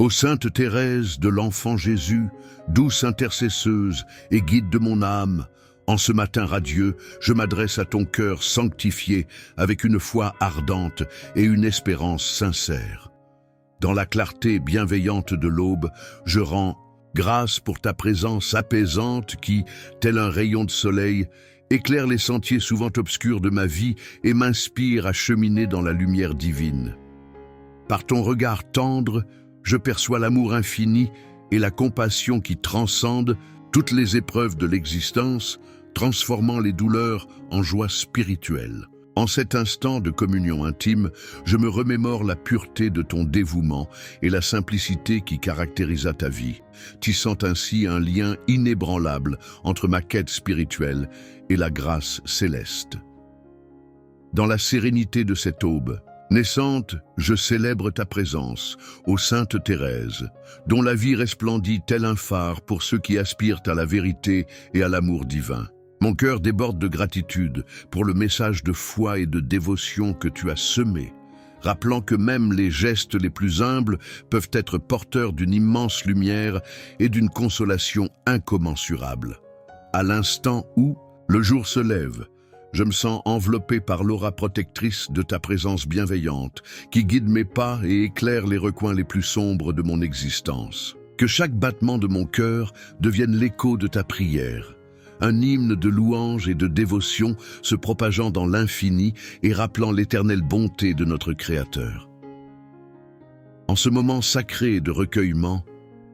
Ô Sainte Thérèse de l'Enfant Jésus, douce intercesseuse et guide de mon âme, en ce matin radieux, je m'adresse à ton cœur sanctifié avec une foi ardente et une espérance sincère. Dans la clarté bienveillante de l'aube, je rends grâce pour ta présence apaisante qui, tel un rayon de soleil, éclaire les sentiers souvent obscurs de ma vie et m'inspire à cheminer dans la lumière divine. Par ton regard tendre, je perçois l'amour infini et la compassion qui transcendent toutes les épreuves de l'existence, transformant les douleurs en joie spirituelle. En cet instant de communion intime, je me remémore la pureté de ton dévouement et la simplicité qui caractérisa ta vie, tissant ainsi un lien inébranlable entre ma quête spirituelle et la grâce céleste. Dans la sérénité de cette aube, naissante, je célèbre ta présence, ô Sainte Thérèse, dont la vie resplendit tel un phare pour ceux qui aspirent à la vérité et à l'amour divin. Mon cœur déborde de gratitude pour le message de foi et de dévotion que tu as semé, rappelant que même les gestes les plus humbles peuvent être porteurs d'une immense lumière et d'une consolation incommensurable. À l'instant où le jour se lève, je me sens enveloppé par l'aura protectrice de ta présence bienveillante, qui guide mes pas et éclaire les recoins les plus sombres de mon existence. Que chaque battement de mon cœur devienne l'écho de ta prière, un hymne de louange et de dévotion se propageant dans l'infini et rappelant l'éternelle bonté de notre Créateur. En ce moment sacré de recueillement,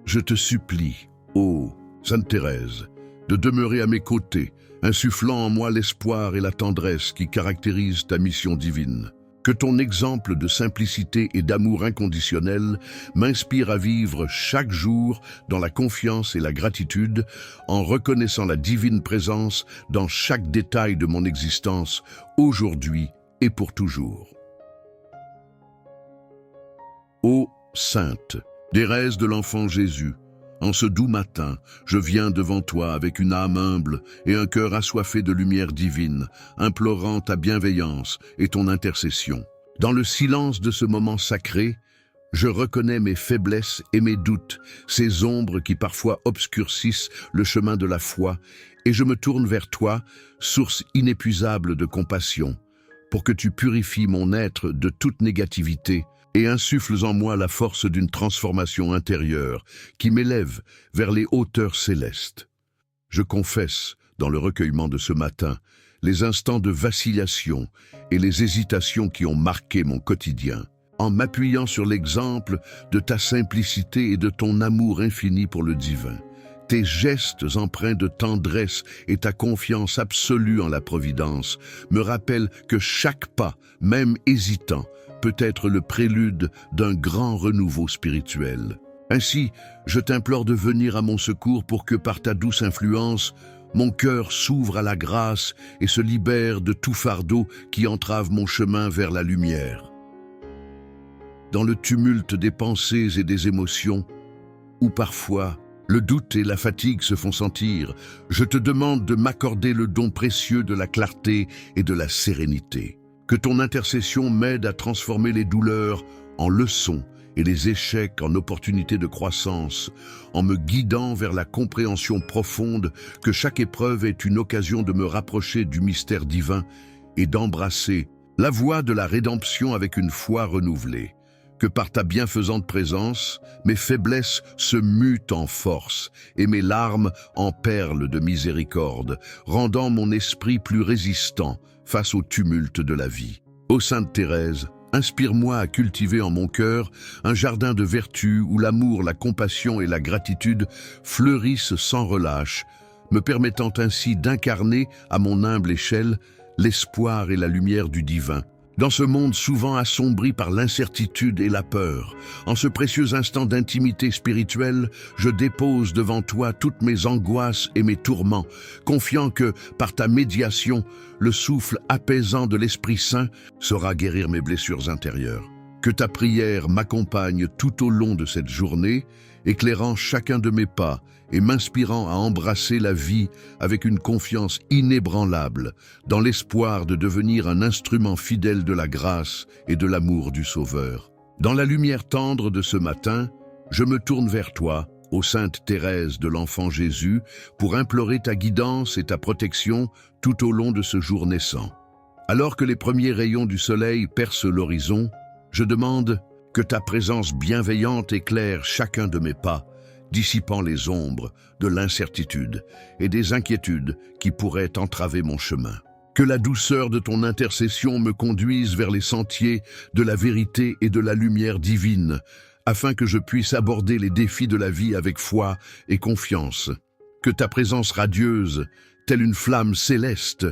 je te supplie, ô Sainte Thérèse, de demeurer à mes côtés, insufflant en moi l'espoir et la tendresse qui caractérisent ta mission divine. Que ton exemple de simplicité et d'amour inconditionnel m'inspire à vivre chaque jour dans la confiance et la gratitude, en reconnaissant la divine présence dans chaque détail de mon existence, aujourd'hui et pour toujours. Ô Sainte Thérèse de l'Enfant Jésus, en ce doux matin, je viens devant toi avec une âme humble et un cœur assoiffé de lumière divine, implorant ta bienveillance et ton intercession. Dans le silence de ce moment sacré, je reconnais mes faiblesses et mes doutes, ces ombres qui parfois obscurcissent le chemin de la foi, et je me tourne vers toi, source inépuisable de compassion, pour que tu purifies mon être de toute négativité, et insuffles en moi la force d'une transformation intérieure qui m'élève vers les hauteurs célestes. Je confesse, dans le recueillement de ce matin, les instants de vacillation et les hésitations qui ont marqué mon quotidien, en m'appuyant sur l'exemple de ta simplicité et de ton amour infini pour le divin. Tes gestes empreints de tendresse et ta confiance absolue en la providence me rappellent que chaque pas, même hésitant, peut être le prélude d'un grand renouveau spirituel. Ainsi, je t'implore de venir à mon secours pour que par ta douce influence, mon cœur s'ouvre à la grâce et se libère de tout fardeau qui entrave mon chemin vers la lumière. Dans le tumulte des pensées et des émotions, où parfois le doute et la fatigue se font sentir, je te demande de m'accorder le don précieux de la clarté et de la sérénité. Que ton intercession m'aide à transformer les douleurs en leçons et les échecs en opportunités de croissance, en me guidant vers la compréhension profonde que chaque épreuve est une occasion de me rapprocher du mystère divin et d'embrasser la voie de la rédemption avec une foi renouvelée. Que par ta bienfaisante présence, mes faiblesses se mutent en force et mes larmes en perles de miséricorde, rendant mon esprit plus résistant face au tumulte de la vie. Ô Sainte Thérèse, inspire-moi à cultiver en mon cœur un jardin de vertu où l'amour, la compassion et la gratitude fleurissent sans relâche, me permettant ainsi d'incarner, à mon humble échelle, l'espoir et la lumière du divin. Dans ce monde souvent assombri par l'incertitude et la peur, en ce précieux instant d'intimité spirituelle, je dépose devant toi toutes mes angoisses et mes tourments, confiant que, par ta médiation, le souffle apaisant de l'Esprit Saint saura guérir mes blessures intérieures. Que ta prière m'accompagne tout au long de cette journée, éclairant chacun de mes pas et m'inspirant à embrasser la vie avec une confiance inébranlable, dans l'espoir de devenir un instrument fidèle de la grâce et de l'amour du Sauveur. Dans la lumière tendre de ce matin, Je me tourne vers toi, ô Sainte Thérèse de l'Enfant Jésus, pour implorer ta guidance et ta protection tout au long de ce jour naissant. Alors que les premiers rayons du soleil percent l'horizon, je demande que ta présence bienveillante éclaire chacun de mes pas, dissipant les ombres de l'incertitude et des inquiétudes qui pourraient entraver mon chemin. Que la douceur de ton intercession me conduise vers les sentiers de la vérité et de la lumière divine, afin que je puisse aborder les défis de la vie avec foi et confiance. Que ta présence radieuse, telle une flamme céleste,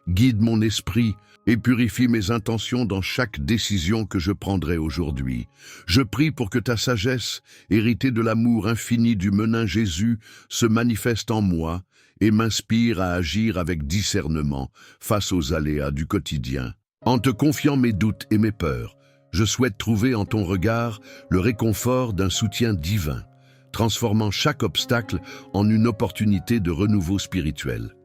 guide mon esprit et purifie mes intentions dans chaque décision que je prendrai aujourd'hui. Je prie pour que ta sagesse, héritée de l'amour infini du menin Jésus, se manifeste en moi et m'inspire à agir avec discernement face aux aléas du quotidien. En te confiant mes doutes et mes peurs, je souhaite trouver en ton regard le réconfort d'un soutien divin, transformant chaque obstacle en une opportunité de renouveau spirituel.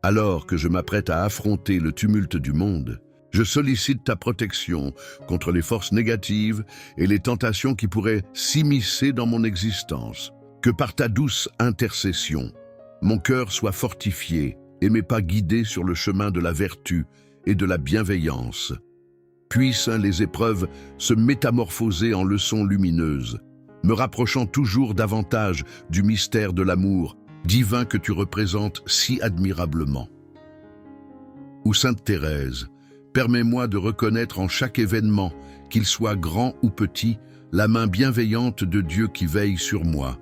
Alors que je m'apprête à affronter le tumulte du monde, je sollicite ta protection contre les forces négatives et les tentations qui pourraient s'immiscer dans mon existence. Que par ta douce intercession, mon cœur soit fortifié et mes pas guidés sur le chemin de la vertu et de la bienveillance. Puissent les épreuves se métamorphoser en leçons lumineuses, me rapprochant toujours davantage du mystère de l'amour divin que tu représentes si admirablement. Ô Sainte Thérèse, permets-moi de reconnaître en chaque événement, qu'il soit grand ou petit, la main bienveillante de Dieu qui veille sur moi.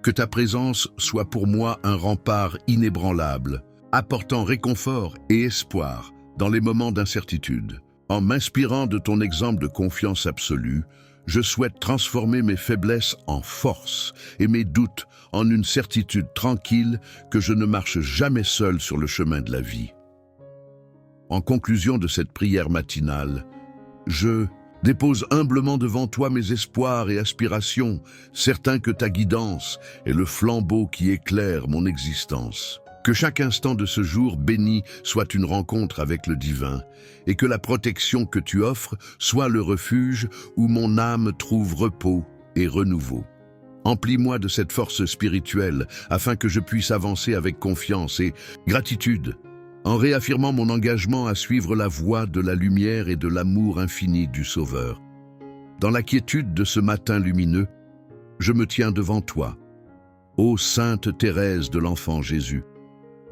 Que ta présence soit pour moi un rempart inébranlable, apportant réconfort et espoir dans les moments d'incertitude. En m'inspirant de ton exemple de confiance absolue, je souhaite transformer mes faiblesses en force et mes doutes en une certitude tranquille que je ne marche jamais seul sur le chemin de la vie. En conclusion de cette prière matinale, je dépose humblement devant toi mes espoirs et aspirations, certain que ta guidance est le flambeau qui éclaire mon existence. Que chaque instant de ce jour béni soit une rencontre avec le divin, et que la protection que tu offres soit le refuge où mon âme trouve repos et renouveau. Emplis-moi de cette force spirituelle afin que je puisse avancer avec confiance et gratitude, en réaffirmant mon engagement à suivre la voie de la lumière et de l'amour infini du Sauveur. Dans la quiétude de ce matin lumineux, je me tiens devant toi, ô Sainte Thérèse de l'Enfant Jésus,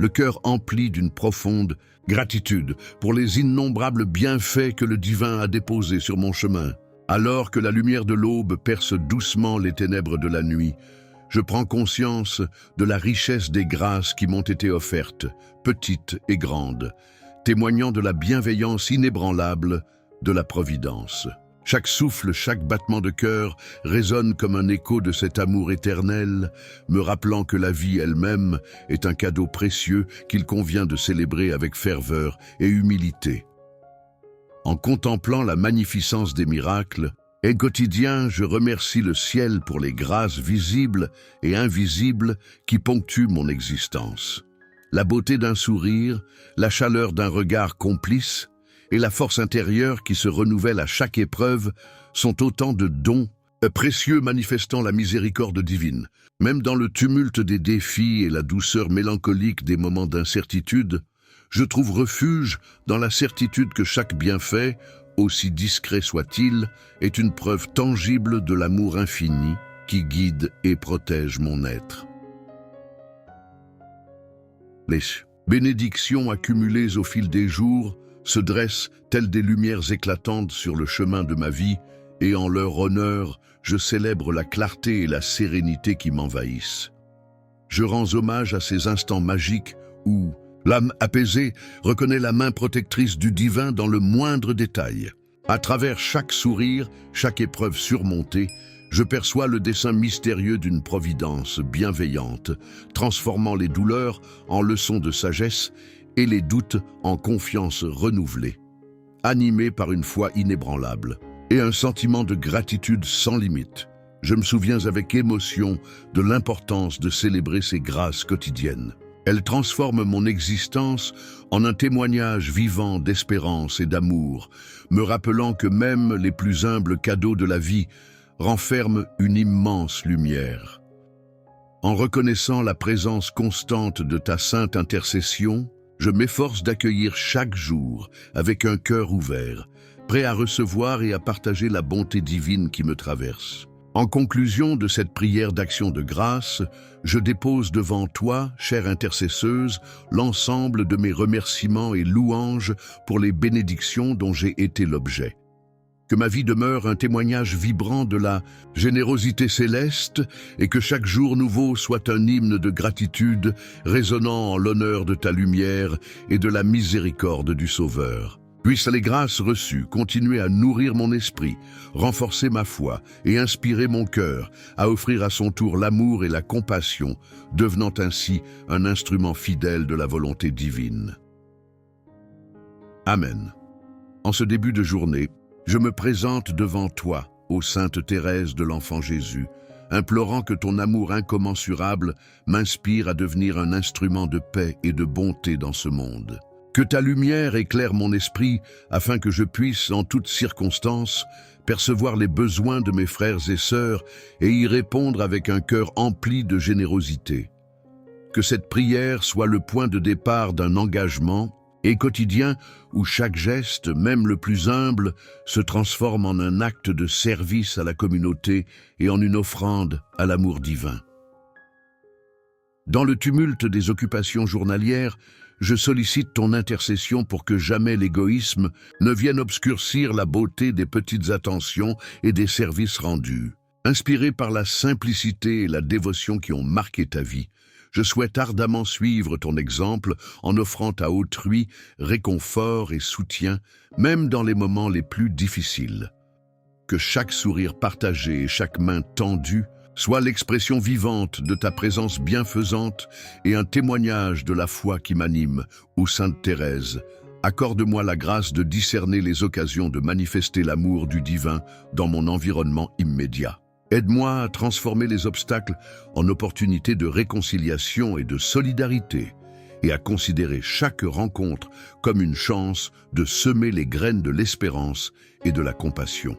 le cœur empli d'une profonde gratitude pour les innombrables bienfaits que le divin a déposés sur mon chemin. Alors que la lumière de l'aube perce doucement les ténèbres de la nuit, je prends conscience de la richesse des grâces qui m'ont été offertes, petites et grandes, témoignant de la bienveillance inébranlable de la Providence. Chaque souffle, chaque battement de cœur résonne comme un écho de cet amour éternel, me rappelant que la vie elle-même est un cadeau précieux qu'il convient de célébrer avec ferveur et humilité. En contemplant la magnificence des miracles, et quotidien, je remercie le ciel pour les grâces visibles et invisibles qui ponctuent mon existence. La beauté d'un sourire, la chaleur d'un regard complice et la force intérieure qui se renouvelle à chaque épreuve sont autant de dons précieux manifestant la miséricorde divine. Même dans le tumulte des défis et la douceur mélancolique des moments d'incertitude, je trouve refuge dans la certitude que chaque bienfait, aussi discret soit-il, est une preuve tangible de l'amour infini qui guide et protège mon être. Les bénédictions accumulées au fil des jours se dressent telles des lumières éclatantes sur le chemin de ma vie, et en leur honneur, je célèbre la clarté et la sérénité qui m'envahissent. Je rends hommage à ces instants magiques où l'âme apaisée reconnaît la main protectrice du divin dans le moindre détail. À travers chaque sourire, chaque épreuve surmontée, je perçois le dessein mystérieux d'une providence bienveillante, transformant les douleurs en leçons de sagesse et les doutes en confiance renouvelée. Animé par une foi inébranlable et un sentiment de gratitude sans limite, je me souviens avec émotion de l'importance de célébrer ces grâces quotidiennes. Elles transforment mon existence en un témoignage vivant d'espérance et d'amour, me rappelant que même les plus humbles cadeaux de la vie renferme une immense lumière. En reconnaissant la présence constante de ta sainte intercession, je m'efforce d'accueillir chaque jour avec un cœur ouvert, prêt à recevoir et à partager la bonté divine qui me traverse. En conclusion de cette prière d'action de grâce, je dépose devant toi, chère intercesseuse, l'ensemble de mes remerciements et louanges pour les bénédictions dont j'ai été l'objet. Que ma vie demeure un témoignage vibrant de la générosité céleste et que chaque jour nouveau soit un hymne de gratitude résonnant en l'honneur de ta lumière et de la miséricorde du Sauveur. Puissent les grâces reçues continuer à nourrir mon esprit, renforcer ma foi et inspirer mon cœur à offrir à son tour l'amour et la compassion, devenant ainsi un instrument fidèle de la volonté divine. Amen. En ce début de journée, je me présente devant toi, ô Sainte Thérèse de l'Enfant Jésus, implorant que ton amour incommensurable m'inspire à devenir un instrument de paix et de bonté dans ce monde. Que ta lumière éclaire mon esprit afin que je puisse, en toutes circonstances, percevoir les besoins de mes frères et sœurs et y répondre avec un cœur empli de générosité. Que cette prière soit le point de départ d'un engagement et quotidien où chaque geste, même le plus humble, se transforme en un acte de service à la communauté et en une offrande à l'amour divin. Dans le tumulte des occupations journalières, je sollicite ton intercession pour que jamais l'égoïsme ne vienne obscurcir la beauté des petites attentions et des services rendus. Inspiré par la simplicité et la dévotion qui ont marqué ta vie, je souhaite ardemment suivre ton exemple en offrant à autrui réconfort et soutien, même dans les moments les plus difficiles. Que chaque sourire partagé et chaque main tendue soit l'expression vivante de ta présence bienfaisante et un témoignage de la foi qui m'anime, ô Sainte Thérèse. Accorde-moi la grâce de discerner les occasions de manifester l'amour du divin dans mon environnement immédiat. Aide-moi à transformer les obstacles en opportunités de réconciliation et de solidarité, et à considérer chaque rencontre comme une chance de semer les graines de l'espérance et de la compassion.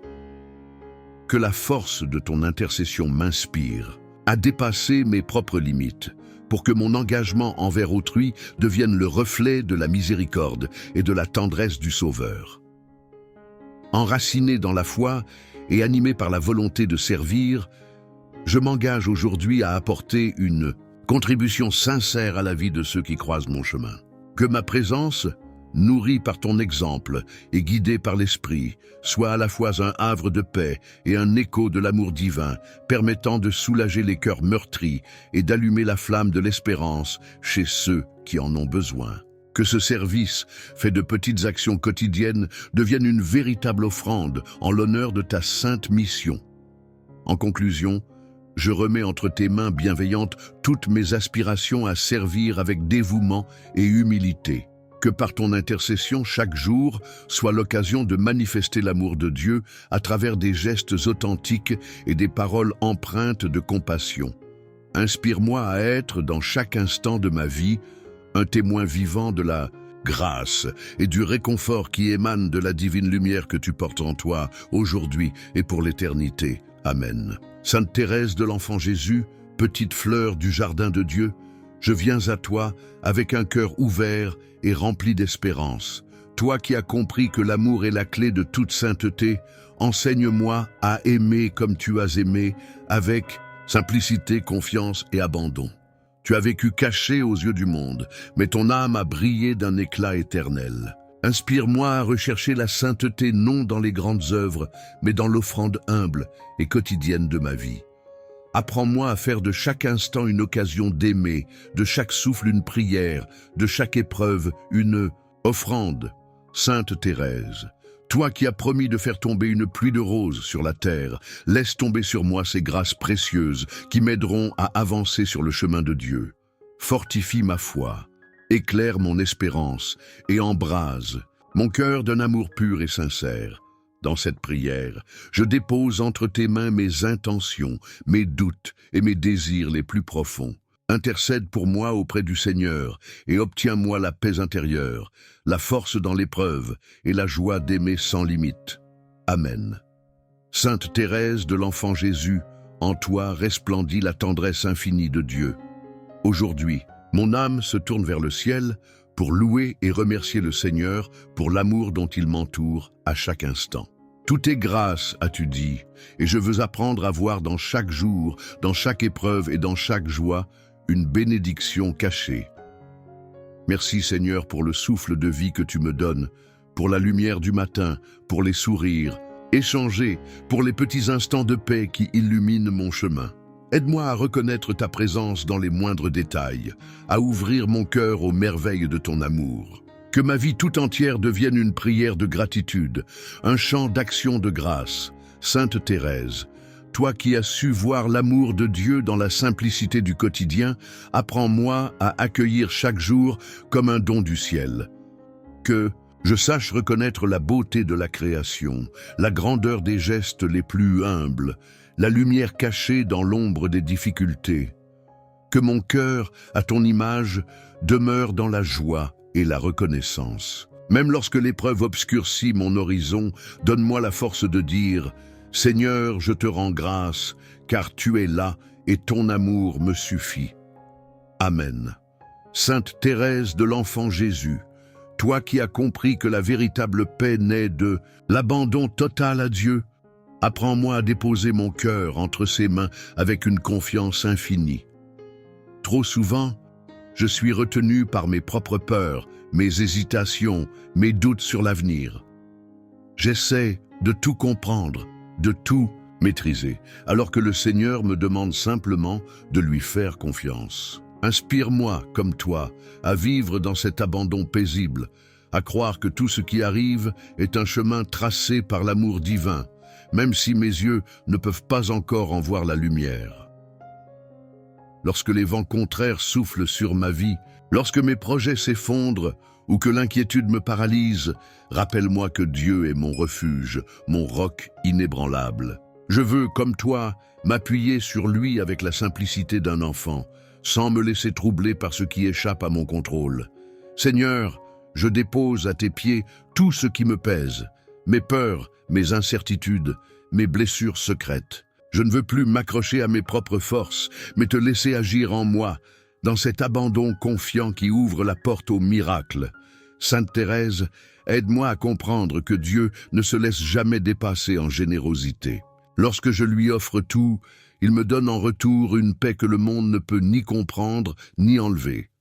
Que la force de ton intercession m'inspire à dépasser mes propres limites, pour que mon engagement envers autrui devienne le reflet de la miséricorde et de la tendresse du Sauveur. Enraciné dans la foi et animé par la volonté de servir, je m'engage aujourd'hui à apporter une contribution sincère à la vie de ceux qui croisent mon chemin. Que ma présence, nourrie par ton exemple et guidée par l'Esprit, soit à la fois un havre de paix et un écho de l'amour divin, permettant de soulager les cœurs meurtris et d'allumer la flamme de l'espérance chez ceux qui en ont besoin. Que ce service, fait de petites actions quotidiennes, devienne une véritable offrande en l'honneur de ta sainte mission. En conclusion, je remets entre tes mains bienveillantes toutes mes aspirations à servir avec dévouement et humilité. Que par ton intercession chaque jour soit l'occasion de manifester l'amour de Dieu à travers des gestes authentiques et des paroles empreintes de compassion. Inspire-moi à être, dans chaque instant de ma vie, un témoin vivant de la grâce et du réconfort qui émane de la divine lumière que tu portes en toi, aujourd'hui et pour l'éternité. Amen. Sainte Thérèse de l'Enfant Jésus, petite fleur du jardin de Dieu, je viens à toi avec un cœur ouvert et rempli d'espérance. Toi qui as compris que l'amour est la clé de toute sainteté, enseigne-moi à aimer comme tu as aimé, avec simplicité, confiance et abandon. Tu as vécu caché aux yeux du monde, mais ton âme a brillé d'un éclat éternel. Inspire-moi à rechercher la sainteté non dans les grandes œuvres, mais dans l'offrande humble et quotidienne de ma vie. Apprends-moi à faire de chaque instant une occasion d'aimer, de chaque souffle une prière, de chaque épreuve une offrande. Sainte Thérèse, toi qui as promis de faire tomber une pluie de roses sur la terre, laisse tomber sur moi ces grâces précieuses qui m'aideront à avancer sur le chemin de Dieu. Fortifie ma foi, éclaire mon espérance et embrase mon cœur d'un amour pur et sincère. Dans cette prière, je dépose entre tes mains mes intentions, mes doutes et mes désirs les plus profonds. Intercède pour moi auprès du Seigneur et obtiens-moi la paix intérieure, la force dans l'épreuve et la joie d'aimer sans limite. Amen. Sainte Thérèse de l'Enfant Jésus, en toi resplendit la tendresse infinie de Dieu. Aujourd'hui, mon âme se tourne vers le ciel pour louer et remercier le Seigneur pour l'amour dont il m'entoure à chaque instant. Tout est grâce, as-tu dit, et je veux apprendre à voir dans chaque jour, dans chaque épreuve et dans chaque joie, une bénédiction cachée. Merci Seigneur pour le souffle de vie que tu me donnes, pour la lumière du matin, pour les sourires, échangés, pour les petits instants de paix qui illuminent mon chemin. Aide-moi à reconnaître ta présence dans les moindres détails, à ouvrir mon cœur aux merveilles de ton amour. Que ma vie tout entière devienne une prière de gratitude, un chant d'action de grâce. Sainte Thérèse, toi qui as su voir l'amour de Dieu dans la simplicité du quotidien, apprends-moi à accueillir chaque jour comme un don du ciel. Que je sache reconnaître la beauté de la création, la grandeur des gestes les plus humbles, la lumière cachée dans l'ombre des difficultés. Que mon cœur, à ton image, demeure dans la joie et la reconnaissance. Même lorsque l'épreuve obscurcit mon horizon, donne-moi la force de dire « Seigneur, je te rends grâce, car tu es là et ton amour me suffit. » Amen. Sainte Thérèse de l'Enfant Jésus, toi qui as compris que la véritable paix naît de l'abandon total à Dieu, apprends-moi à déposer mon cœur entre ses mains avec une confiance infinie. Trop souvent, je suis retenu par mes propres peurs, mes hésitations, mes doutes sur l'avenir. J'essaie de tout comprendre, de tout maîtriser, alors que le Seigneur me demande simplement de lui faire confiance. Inspire-moi, comme toi, à vivre dans cet abandon paisible, à croire que tout ce qui arrive est un chemin tracé par l'amour divin, même si mes yeux ne peuvent pas encore en voir la lumière. Lorsque les vents contraires soufflent sur ma vie, lorsque mes projets s'effondrent ou que l'inquiétude me paralyse, rappelle-moi que Dieu est mon refuge, mon roc inébranlable. Je veux, comme toi, m'appuyer sur lui avec la simplicité d'un enfant, sans me laisser troubler par ce qui échappe à mon contrôle. Seigneur, je dépose à tes pieds tout ce qui me pèse, mes peurs, mes incertitudes, mes blessures secrètes. Je ne veux plus m'accrocher à mes propres forces, mais te laisser agir en moi, dans cet abandon confiant qui ouvre la porte au miracle. Sainte Thérèse, aide-moi à comprendre que Dieu ne se laisse jamais dépasser en générosité. Lorsque je lui offre tout, il me donne en retour une paix que le monde ne peut ni comprendre ni enlever.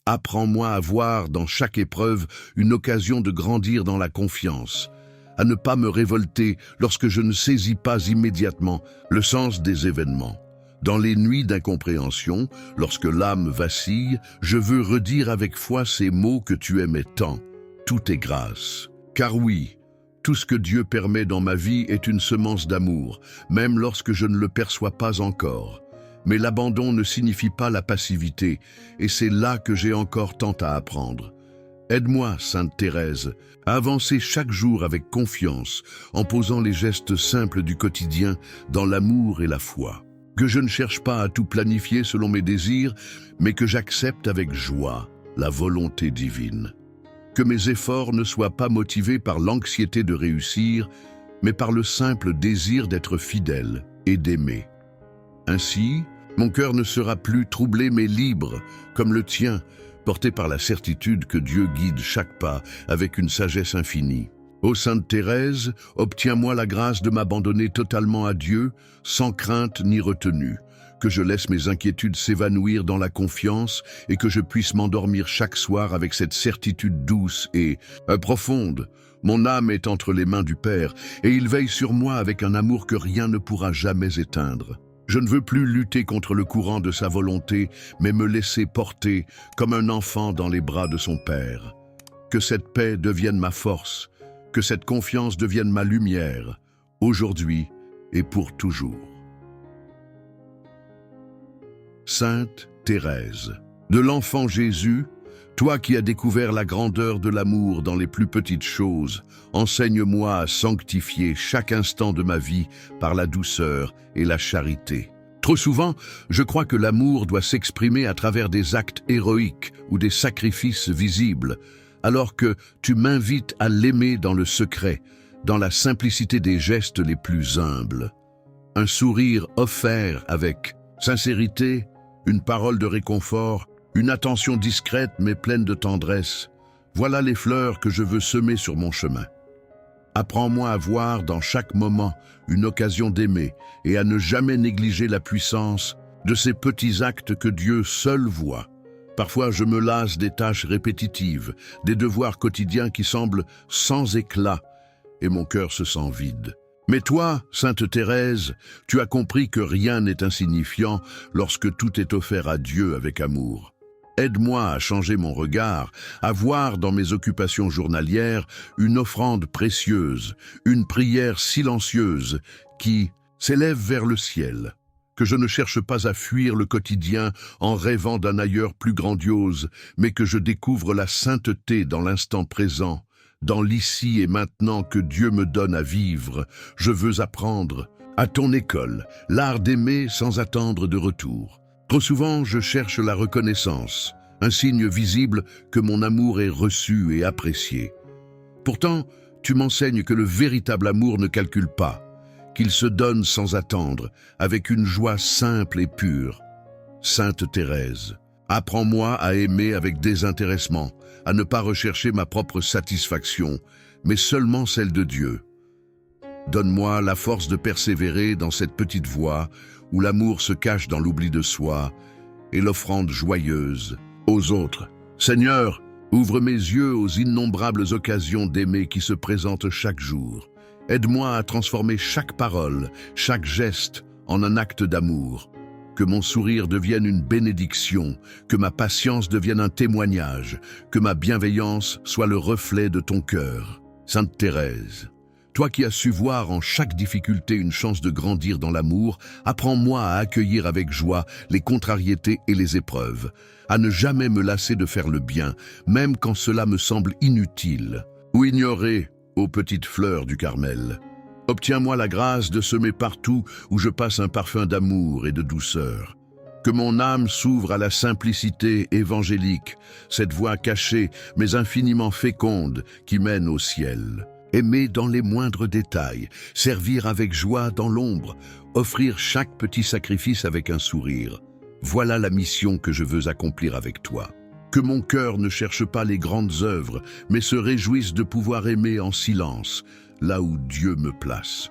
Apprends-moi à voir dans chaque épreuve une occasion de grandir dans la confiance, à ne pas me révolter lorsque je ne saisis pas immédiatement le sens des événements. Dans les nuits d'incompréhension, lorsque l'âme vacille, je veux redire avec foi ces mots que tu aimais tant. Tout est grâce. Car oui, tout ce que Dieu permet dans ma vie est une semence d'amour, même lorsque je ne le perçois pas encore. Mais l'abandon ne signifie pas la passivité, et c'est là que j'ai encore tant à apprendre. Aide-moi, Sainte Thérèse, à avancer chaque jour avec confiance, en posant les gestes simples du quotidien dans l'amour et la foi. Que je ne cherche pas à tout planifier selon mes désirs, mais que j'accepte avec joie la volonté divine. Que mes efforts ne soient pas motivés par l'anxiété de réussir, mais par le simple désir d'être fidèle et d'aimer. Ainsi, mon cœur ne sera plus troublé mais libre, comme le tien, porté par la certitude que Dieu guide chaque pas avec une sagesse infinie. Ô Sainte Thérèse, obtiens-moi la grâce de m'abandonner totalement à Dieu, sans crainte ni retenue, que je laisse mes inquiétudes s'évanouir dans la confiance et que je puisse m'endormir chaque soir avec cette certitude douce et profonde. Mon âme est entre les mains du Père et il veille sur moi avec un amour que rien ne pourra jamais éteindre. Je ne veux plus lutter contre le courant de sa volonté, mais me laisser porter comme un enfant dans les bras de son Père. Que cette paix devienne ma force, que cette confiance devienne ma lumière, aujourd'hui et pour toujours. Sainte Thérèse, de l'Enfant Jésus, toi qui as découvert la grandeur de l'amour dans les plus petites choses, enseigne-moi à sanctifier chaque instant de ma vie par la douceur et la charité. Trop souvent, je crois que l'amour doit s'exprimer à travers des actes héroïques ou des sacrifices visibles, alors que tu m'invites à l'aimer dans le secret, dans la simplicité des gestes les plus humbles. Un sourire offert avec sincérité, une parole de réconfort, une attention discrète mais pleine de tendresse. Voilà les fleurs que je veux semer sur mon chemin. Apprends-moi à voir dans chaque moment une occasion d'aimer et à ne jamais négliger la puissance de ces petits actes que Dieu seul voit. Parfois, je me lasse des tâches répétitives, des devoirs quotidiens qui semblent sans éclat, et mon cœur se sent vide. Mais toi, Sainte Thérèse, tu as compris que rien n'est insignifiant lorsque tout est offert à Dieu avec amour. Aide-moi à changer mon regard, à voir dans mes occupations journalières une offrande précieuse, une prière silencieuse qui s'élève vers le ciel. Que je ne cherche pas à fuir le quotidien en rêvant d'un ailleurs plus grandiose, mais que je découvre la sainteté dans l'instant présent, dans l'ici et maintenant que Dieu me donne à vivre. Je veux apprendre, à ton école, l'art d'aimer sans attendre de retour. Trop souvent, je cherche la reconnaissance, un signe visible que mon amour est reçu et apprécié. Pourtant, tu m'enseignes que le véritable amour ne calcule pas, qu'il se donne sans attendre, avec une joie simple et pure. Sainte Thérèse, apprends-moi à aimer avec désintéressement, à ne pas rechercher ma propre satisfaction, mais seulement celle de Dieu. Donne-moi la force de persévérer dans cette petite voie où l'amour se cache dans l'oubli de soi et l'offrande joyeuse aux autres. Seigneur, ouvre mes yeux aux innombrables occasions d'aimer qui se présentent chaque jour. Aide-moi à transformer chaque parole, chaque geste en un acte d'amour. Que mon sourire devienne une bénédiction, que ma patience devienne un témoignage, que ma bienveillance soit le reflet de ton cœur. Sainte Thérèse, toi qui as su voir en chaque difficulté une chance de grandir dans l'amour, apprends-moi à accueillir avec joie les contrariétés et les épreuves, à ne jamais me lasser de faire le bien, même quand cela me semble inutile ou ignoré, ô petites fleurs du Carmel. Obtiens-moi la grâce de semer partout où je passe un parfum d'amour et de douceur. Que mon âme s'ouvre à la simplicité évangélique, cette voie cachée mais infiniment féconde qui mène au ciel. Aimer dans les moindres détails, servir avec joie dans l'ombre, offrir chaque petit sacrifice avec un sourire. Voilà la mission que je veux accomplir avec toi. Que mon cœur ne cherche pas les grandes œuvres, mais se réjouisse de pouvoir aimer en silence, là où Dieu me place.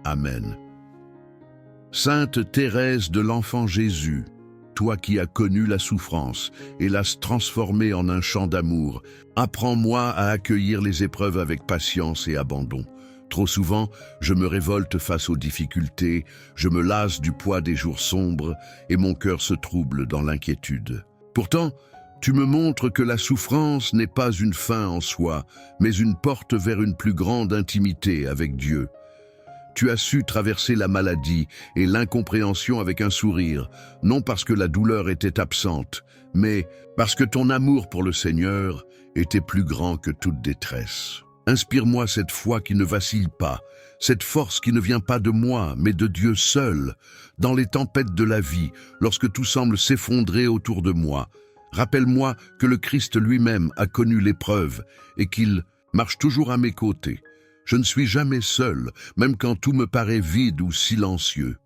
Amen. Sainte Thérèse de l'Enfant Jésus, toi qui as connu la souffrance et l'as transformée en un chant d'amour, apprends-moi à accueillir les épreuves avec patience et abandon. Trop souvent, je me révolte face aux difficultés, je me lasse du poids des jours sombres et mon cœur se trouble dans l'inquiétude. Pourtant, tu me montres que la souffrance n'est pas une fin en soi, mais une porte vers une plus grande intimité avec Dieu. Tu as su traverser la maladie et l'incompréhension avec un sourire, non parce que la douleur était absente, mais parce que ton amour pour le Seigneur était plus grand que toute détresse. Inspire-moi cette foi qui ne vacille pas, cette force qui ne vient pas de moi, mais de Dieu seul, dans les tempêtes de la vie, lorsque tout semble s'effondrer autour de moi. Rappelle-moi que le Christ lui-même a connu l'épreuve et qu'il marche toujours à mes côtés. Je ne suis jamais seul, même quand tout me paraît vide ou silencieux.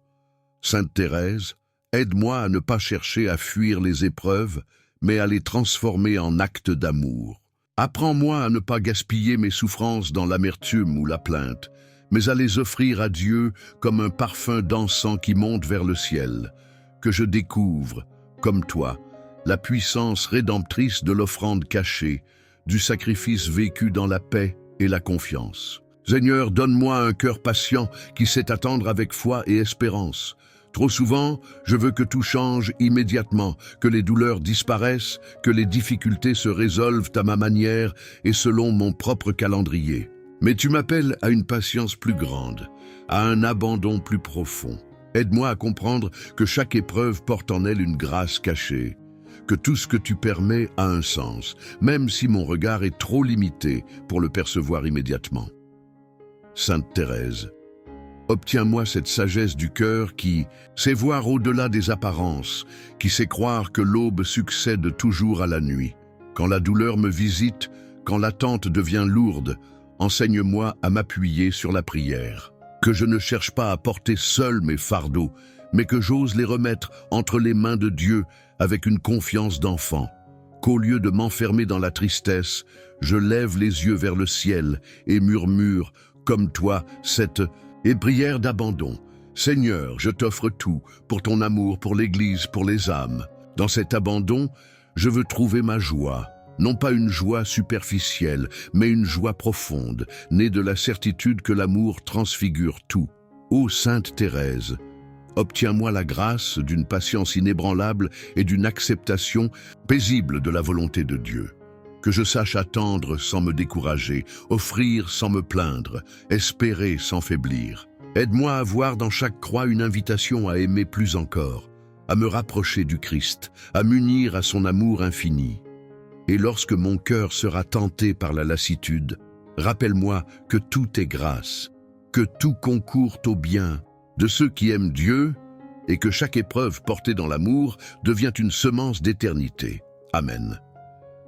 Sainte Thérèse, aide-moi à ne pas chercher à fuir les épreuves, mais à les transformer en actes d'amour. Apprends-moi à ne pas gaspiller mes souffrances dans l'amertume ou la plainte, mais à les offrir à Dieu comme un parfum d'encens qui monte vers le ciel. Que je découvre, comme toi, la puissance rédemptrice de l'offrande cachée, du sacrifice vécu dans la paix et la confiance. Seigneur, donne-moi un cœur patient qui sait attendre avec foi et espérance. Trop souvent, je veux que tout change immédiatement, que les douleurs disparaissent, que les difficultés se résolvent à ma manière et selon mon propre calendrier. Mais tu m'appelles à une patience plus grande, à un abandon plus profond. Aide-moi à comprendre que chaque épreuve porte en elle une grâce cachée, que tout ce que tu permets a un sens, même si mon regard est trop limité pour le percevoir immédiatement. Sainte Thérèse, obtiens-moi cette sagesse du cœur qui sait voir au-delà des apparences, qui sait croire que l'aube succède toujours à la nuit. Quand la douleur me visite, quand l'attente devient lourde, enseigne-moi à m'appuyer sur la prière. Que je ne cherche pas à porter seul mes fardeaux, mais que j'ose les remettre entre les mains de Dieu avec une confiance d'enfant. Qu'au lieu de m'enfermer dans la tristesse, je lève les yeux vers le ciel et murmure, comme toi, cette prière d'abandon. Seigneur, je t'offre tout, pour ton amour, pour l'Église, pour les âmes. Dans cet abandon, je veux trouver ma joie. Non pas une joie superficielle, mais une joie profonde, née de la certitude que l'amour transfigure tout. Ô Sainte Thérèse, obtiens-moi la grâce d'une patience inébranlable et d'une acceptation paisible de la volonté de Dieu. Que je sache attendre sans me décourager, offrir sans me plaindre, espérer sans faiblir. Aide-moi à voir dans chaque croix une invitation à aimer plus encore, à me rapprocher du Christ, à m'unir à son amour infini. Et lorsque mon cœur sera tenté par la lassitude, rappelle-moi que tout est grâce, que tout concourt au bien de ceux qui aiment Dieu et que chaque épreuve portée dans l'amour devient une semence d'éternité. Amen.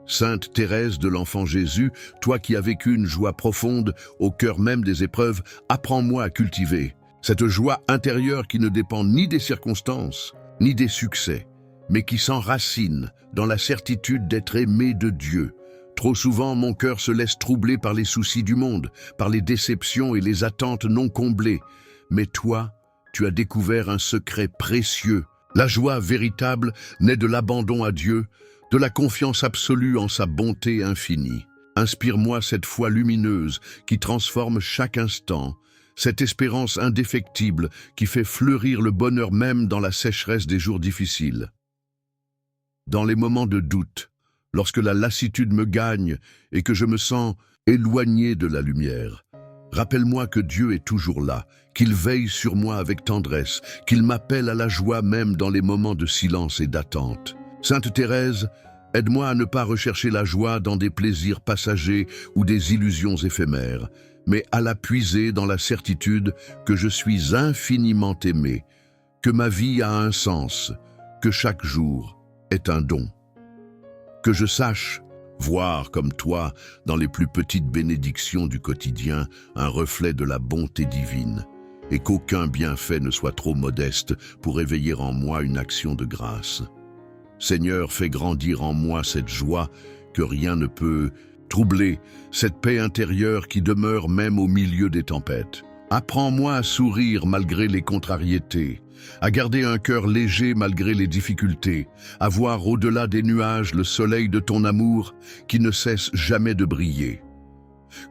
Sainte Thérèse de l'Enfant Jésus, toi qui as vécu une joie profonde au cœur même des épreuves, apprends-moi à cultiver cette joie intérieure qui ne dépend ni des circonstances, ni des succès, mais qui s'enracine dans la certitude d'être aimé de Dieu. Trop souvent, mon cœur se laisse troubler par les soucis du monde, par les déceptions et les attentes non comblées. Mais toi, tu as découvert un secret précieux. La joie véritable naît de l'abandon à Dieu, de la confiance absolue en sa bonté infinie. Inspire-moi cette foi lumineuse qui transforme chaque instant, cette espérance indéfectible qui fait fleurir le bonheur même dans la sécheresse des jours difficiles. Dans les moments de doute, lorsque la lassitude me gagne et que je me sens éloigné de la lumière, rappelle-moi que Dieu est toujours là, qu'il veille sur moi avec tendresse, qu'il m'appelle à la joie même dans les moments de silence et d'attente. Sainte Thérèse, aide-moi à ne pas rechercher la joie dans des plaisirs passagers ou des illusions éphémères, mais à la puiser dans la certitude que je suis infiniment aimé, que ma vie a un sens, que chaque jour est un don. Que je sache voir comme toi, dans les plus petites bénédictions du quotidien, un reflet de la bonté divine, et qu'aucun bienfait ne soit trop modeste pour éveiller en moi une action de grâce. Seigneur, fais grandir en moi cette joie que rien ne peut troubler, cette paix intérieure qui demeure même au milieu des tempêtes. Apprends-moi à sourire malgré les contrariétés, à garder un cœur léger malgré les difficultés, à voir au-delà des nuages le soleil de ton amour qui ne cesse jamais de briller.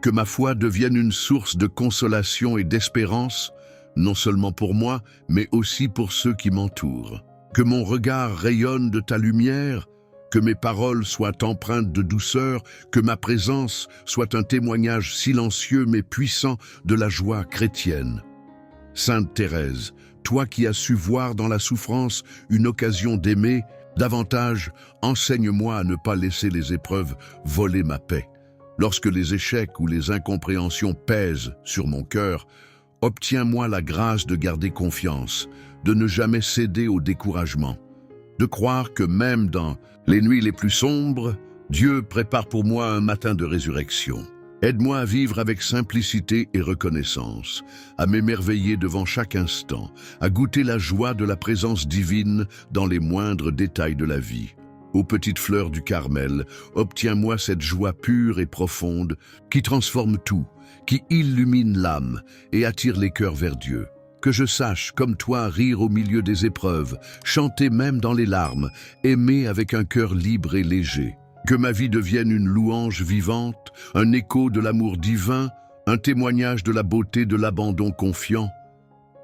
Que ma foi devienne une source de consolation et d'espérance, non seulement pour moi, mais aussi pour ceux qui m'entourent. Que mon regard rayonne de ta lumière, que mes paroles soient empreintes de douceur, que ma présence soit un témoignage silencieux mais puissant de la joie chrétienne. Sainte Thérèse, toi qui as su voir dans la souffrance une occasion d'aimer, davantage, enseigne-moi à ne pas laisser les épreuves voler ma paix. Lorsque les échecs ou les incompréhensions pèsent sur mon cœur, obtiens-moi la grâce de garder confiance, de ne jamais céder au découragement, de croire que même dans les nuits les plus sombres, Dieu prépare pour moi un matin de résurrection. Aide-moi à vivre avec simplicité et reconnaissance, à m'émerveiller devant chaque instant, à goûter la joie de la présence divine dans les moindres détails de la vie. Ô petite fleur du Carmel, obtiens-moi cette joie pure et profonde qui transforme tout, qui illumine l'âme et attire les cœurs vers Dieu. Que je sache, comme toi, rire au milieu des épreuves, chanter même dans les larmes, aimer avec un cœur libre et léger. Que ma vie devienne une louange vivante, un écho de l'amour divin, un témoignage de la beauté de l'abandon confiant.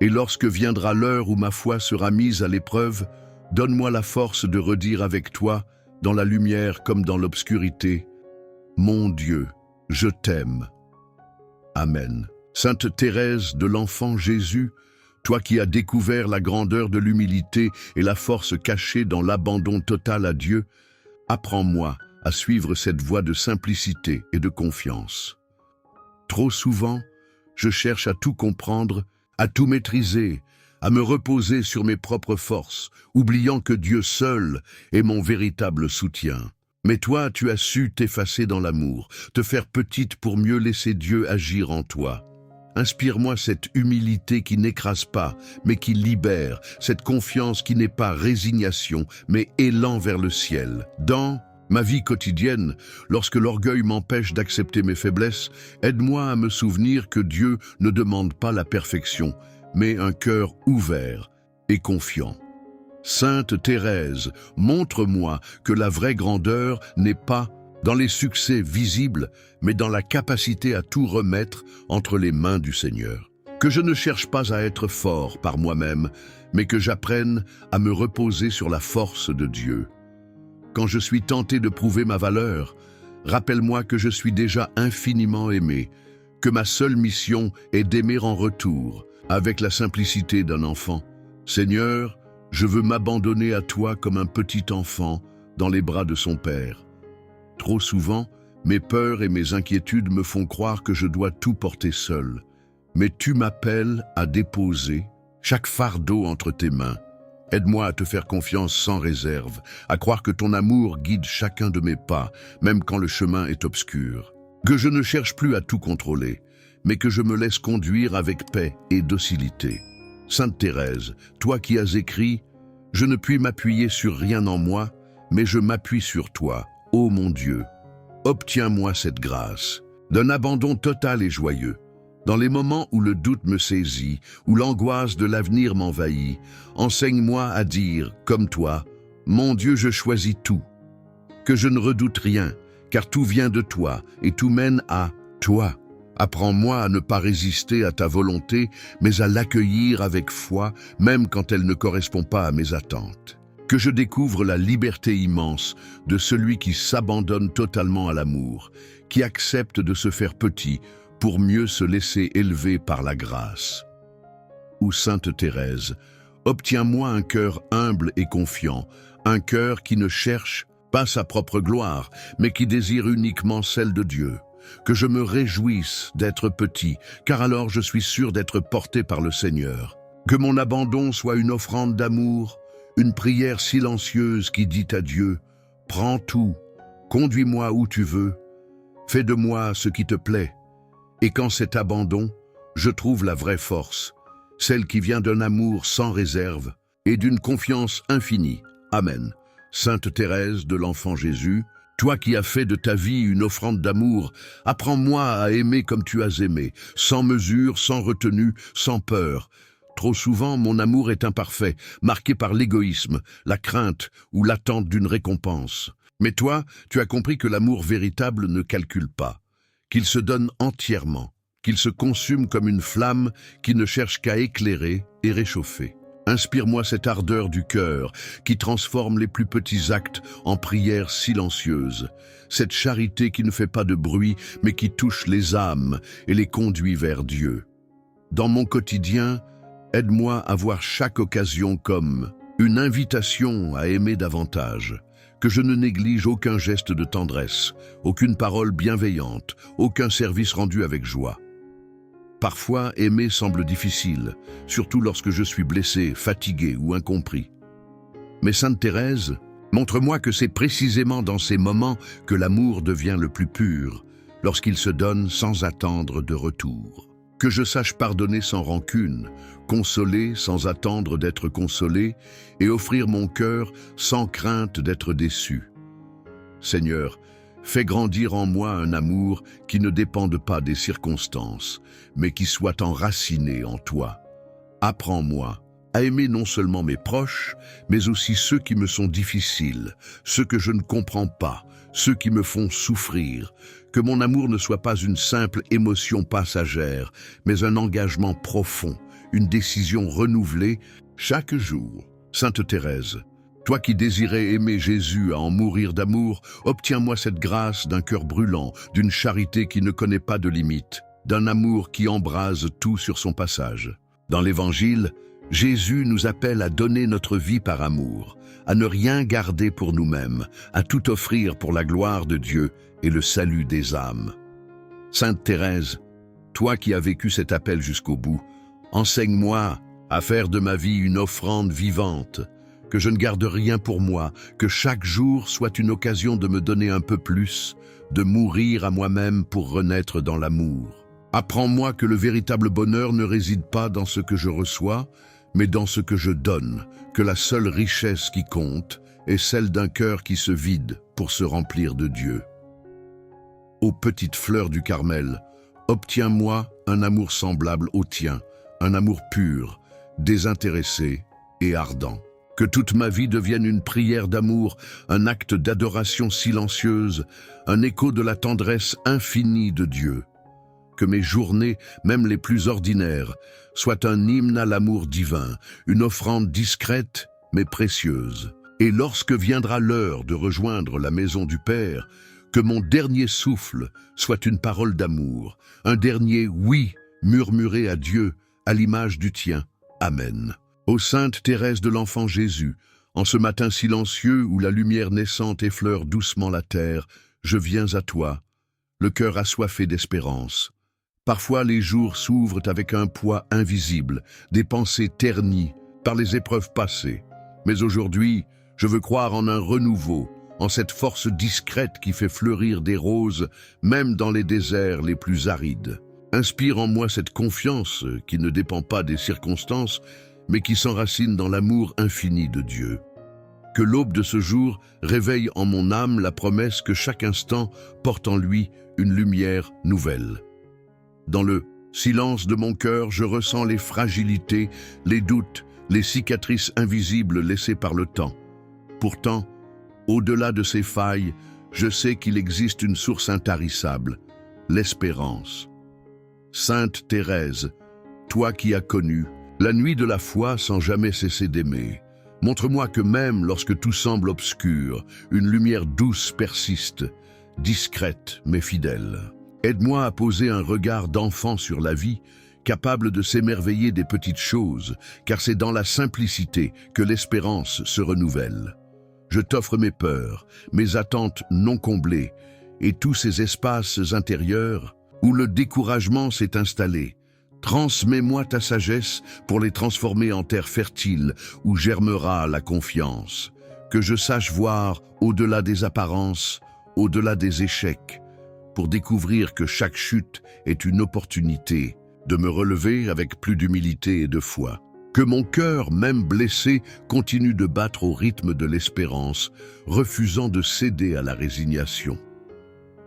Et lorsque viendra l'heure où ma foi sera mise à l'épreuve, donne-moi la force de redire avec toi, dans la lumière comme dans l'obscurité, « Mon Dieu, je t'aime. » Amen. Sainte Thérèse de l'Enfant Jésus, toi qui as découvert la grandeur de l'humilité et la force cachée dans l'abandon total à Dieu, apprends-moi à suivre cette voie de simplicité et de confiance. Trop souvent, je cherche à tout comprendre, à tout maîtriser, à me reposer sur mes propres forces, oubliant que Dieu seul est mon véritable soutien. Mais toi, tu as su t'effacer dans l'amour, te faire petite pour mieux laisser Dieu agir en toi. Inspire-moi cette humilité qui n'écrase pas, mais qui libère, cette confiance qui n'est pas résignation, mais élan vers le ciel. Dans ma vie quotidienne, lorsque l'orgueil m'empêche d'accepter mes faiblesses, aide-moi à me souvenir que Dieu ne demande pas la perfection, mais un cœur ouvert et confiant. Sainte Thérèse, montre-moi que la vraie grandeur n'est pas dans les succès visibles, mais dans la capacité à tout remettre entre les mains du Seigneur. Que je ne cherche pas à être fort par moi-même, mais que j'apprenne à me reposer sur la force de Dieu. Quand je suis tenté de prouver ma valeur, rappelle-moi que je suis déjà infiniment aimé, que ma seule mission est d'aimer en retour, avec la simplicité d'un enfant. Seigneur, je veux m'abandonner à toi comme un petit enfant dans les bras de son Père. Trop souvent, mes peurs et mes inquiétudes me font croire que je dois tout porter seul. Mais tu m'appelles à déposer chaque fardeau entre tes mains. Aide-moi à te faire confiance sans réserve, à croire que ton amour guide chacun de mes pas, même quand le chemin est obscur. Que je ne cherche plus à tout contrôler, mais que je me laisse conduire avec paix et docilité. Sainte Thérèse, toi qui as écrit « Je ne puis m'appuyer sur rien en moi, mais je m'appuie sur toi, ô mon Dieu. Obtiens-moi cette grâce, d'un abandon total et joyeux. Dans les moments où le doute me saisit, où l'angoisse de l'avenir m'envahit, enseigne-moi à dire, comme toi, « Mon Dieu, je choisis tout. » Que je ne redoute rien, car tout vient de toi et tout mène à toi. Apprends-moi à ne pas résister à ta volonté, mais à l'accueillir avec foi, même quand elle ne correspond pas à mes attentes. Que je découvre la liberté immense de celui qui s'abandonne totalement à l'amour, qui accepte de se faire petit pour mieux se laisser élever par la grâce. Ou Sainte Thérèse, obtiens-moi un cœur humble et confiant, un cœur qui ne cherche pas sa propre gloire, mais qui désire uniquement celle de Dieu. Que je me réjouisse d'être petit, car alors je suis sûr d'être porté par le Seigneur. Que mon abandon soit une offrande d'amour, une prière silencieuse qui dit à Dieu « Prends tout, conduis-moi où tu veux, fais de moi ce qui te plaît. » Et quand cet abandon, je trouve la vraie force, celle qui vient d'un amour sans réserve et d'une confiance infinie. Amen. Sainte Thérèse de l'Enfant Jésus, toi qui as fait de ta vie une offrande d'amour, apprends-moi à aimer comme tu as aimé, sans mesure, sans retenue, sans peur. Trop souvent, mon amour est imparfait, marqué par l'égoïsme, la crainte ou l'attente d'une récompense. Mais toi, tu as compris que l'amour véritable ne calcule pas, qu'il se donne entièrement, qu'il se consume comme une flamme qui ne cherche qu'à éclairer et réchauffer. Inspire-moi cette ardeur du cœur qui transforme les plus petits actes en prières silencieuses, cette charité qui ne fait pas de bruit mais qui touche les âmes et les conduit vers Dieu. Dans mon quotidien, aide-moi à voir chaque occasion comme une invitation à aimer davantage, que je ne néglige aucun geste de tendresse, aucune parole bienveillante, aucun service rendu avec joie. Parfois, aimer semble difficile, surtout lorsque je suis blessé, fatigué ou incompris. Mais Sainte Thérèse, montre-moi que c'est précisément dans ces moments que l'amour devient le plus pur, lorsqu'il se donne sans attendre de retour. Que je sache pardonner sans rancune, consoler sans attendre d'être consolé et offrir mon cœur sans crainte d'être déçu. Seigneur, fais grandir en moi un amour qui ne dépende pas des circonstances, mais qui soit enraciné en toi. Apprends-moi à aimer non seulement mes proches, mais aussi ceux qui me sont difficiles, ceux que je ne comprends pas, ceux qui me font souffrir. Que mon amour ne soit pas une simple émotion passagère, mais un engagement profond, une décision renouvelée chaque jour. Sainte Thérèse, toi qui désirais aimer Jésus à en mourir d'amour, obtiens-moi cette grâce d'un cœur brûlant, d'une charité qui ne connaît pas de limite, d'un amour qui embrase tout sur son passage. Dans l'Évangile, Jésus nous appelle à donner notre vie par amour, à ne rien garder pour nous-mêmes, à tout offrir pour la gloire de Dieu et le salut des âmes. Sainte Thérèse, toi qui as vécu cet appel jusqu'au bout, enseigne-moi à faire de ma vie une offrande vivante, que je ne garde rien pour moi, que chaque jour soit une occasion de me donner un peu plus, de mourir à moi-même pour renaître dans l'amour. Apprends-moi que le véritable bonheur ne réside pas dans ce que je reçois, mais dans ce que je donne, que la seule richesse qui compte est celle d'un cœur qui se vide pour se remplir de Dieu. Ô petite fleur du Carmel, obtiens-moi un amour semblable au tien, un amour pur, désintéressé et ardent. Que toute ma vie devienne une prière d'amour, un acte d'adoration silencieuse, un écho de la tendresse infinie de Dieu. Que mes journées, même les plus ordinaires, soient un hymne à l'amour divin, une offrande discrète mais précieuse. Et lorsque viendra l'heure de rejoindre la maison du Père, que mon dernier souffle soit une parole d'amour, un dernier oui murmuré à Dieu, à l'image du tien. Amen. Ô Sainte Thérèse de l'Enfant Jésus, en ce matin silencieux où la lumière naissante effleure doucement la terre, je viens à toi, le cœur assoiffé d'espérance. Parfois les jours s'ouvrent avec un poids invisible, des pensées ternies par les épreuves passées. Mais aujourd'hui, je veux croire en un renouveau, en cette force discrète qui fait fleurir des roses, même dans les déserts les plus arides. Inspire en moi cette confiance qui ne dépend pas des circonstances, mais qui s'enracine dans l'amour infini de Dieu. Que l'aube de ce jour réveille en mon âme la promesse que chaque instant porte en lui une lumière nouvelle. Dans le silence de mon cœur, je ressens les fragilités, les doutes, les cicatrices invisibles laissées par le temps. Pourtant, au-delà de ces failles, je sais qu'il existe une source intarissable, l'espérance. Sainte Thérèse, toi qui as connu la nuit de la foi sans jamais cesser d'aimer, montre-moi que même lorsque tout semble obscur, une lumière douce persiste, discrète mais fidèle. Aide-moi à poser un regard d'enfant sur la vie, capable de s'émerveiller des petites choses, car c'est dans la simplicité que l'espérance se renouvelle. Je t'offre mes peurs, mes attentes non comblées, et tous ces espaces intérieurs où le découragement s'est installé. Transmets-moi ta sagesse pour les transformer en terre fertile où germera la confiance. Que je sache voir au-delà des apparences, au-delà des échecs, pour découvrir que chaque chute est une opportunité de me relever avec plus d'humilité et de foi. Que mon cœur, même blessé, continue de battre au rythme de l'espérance, refusant de céder à la résignation.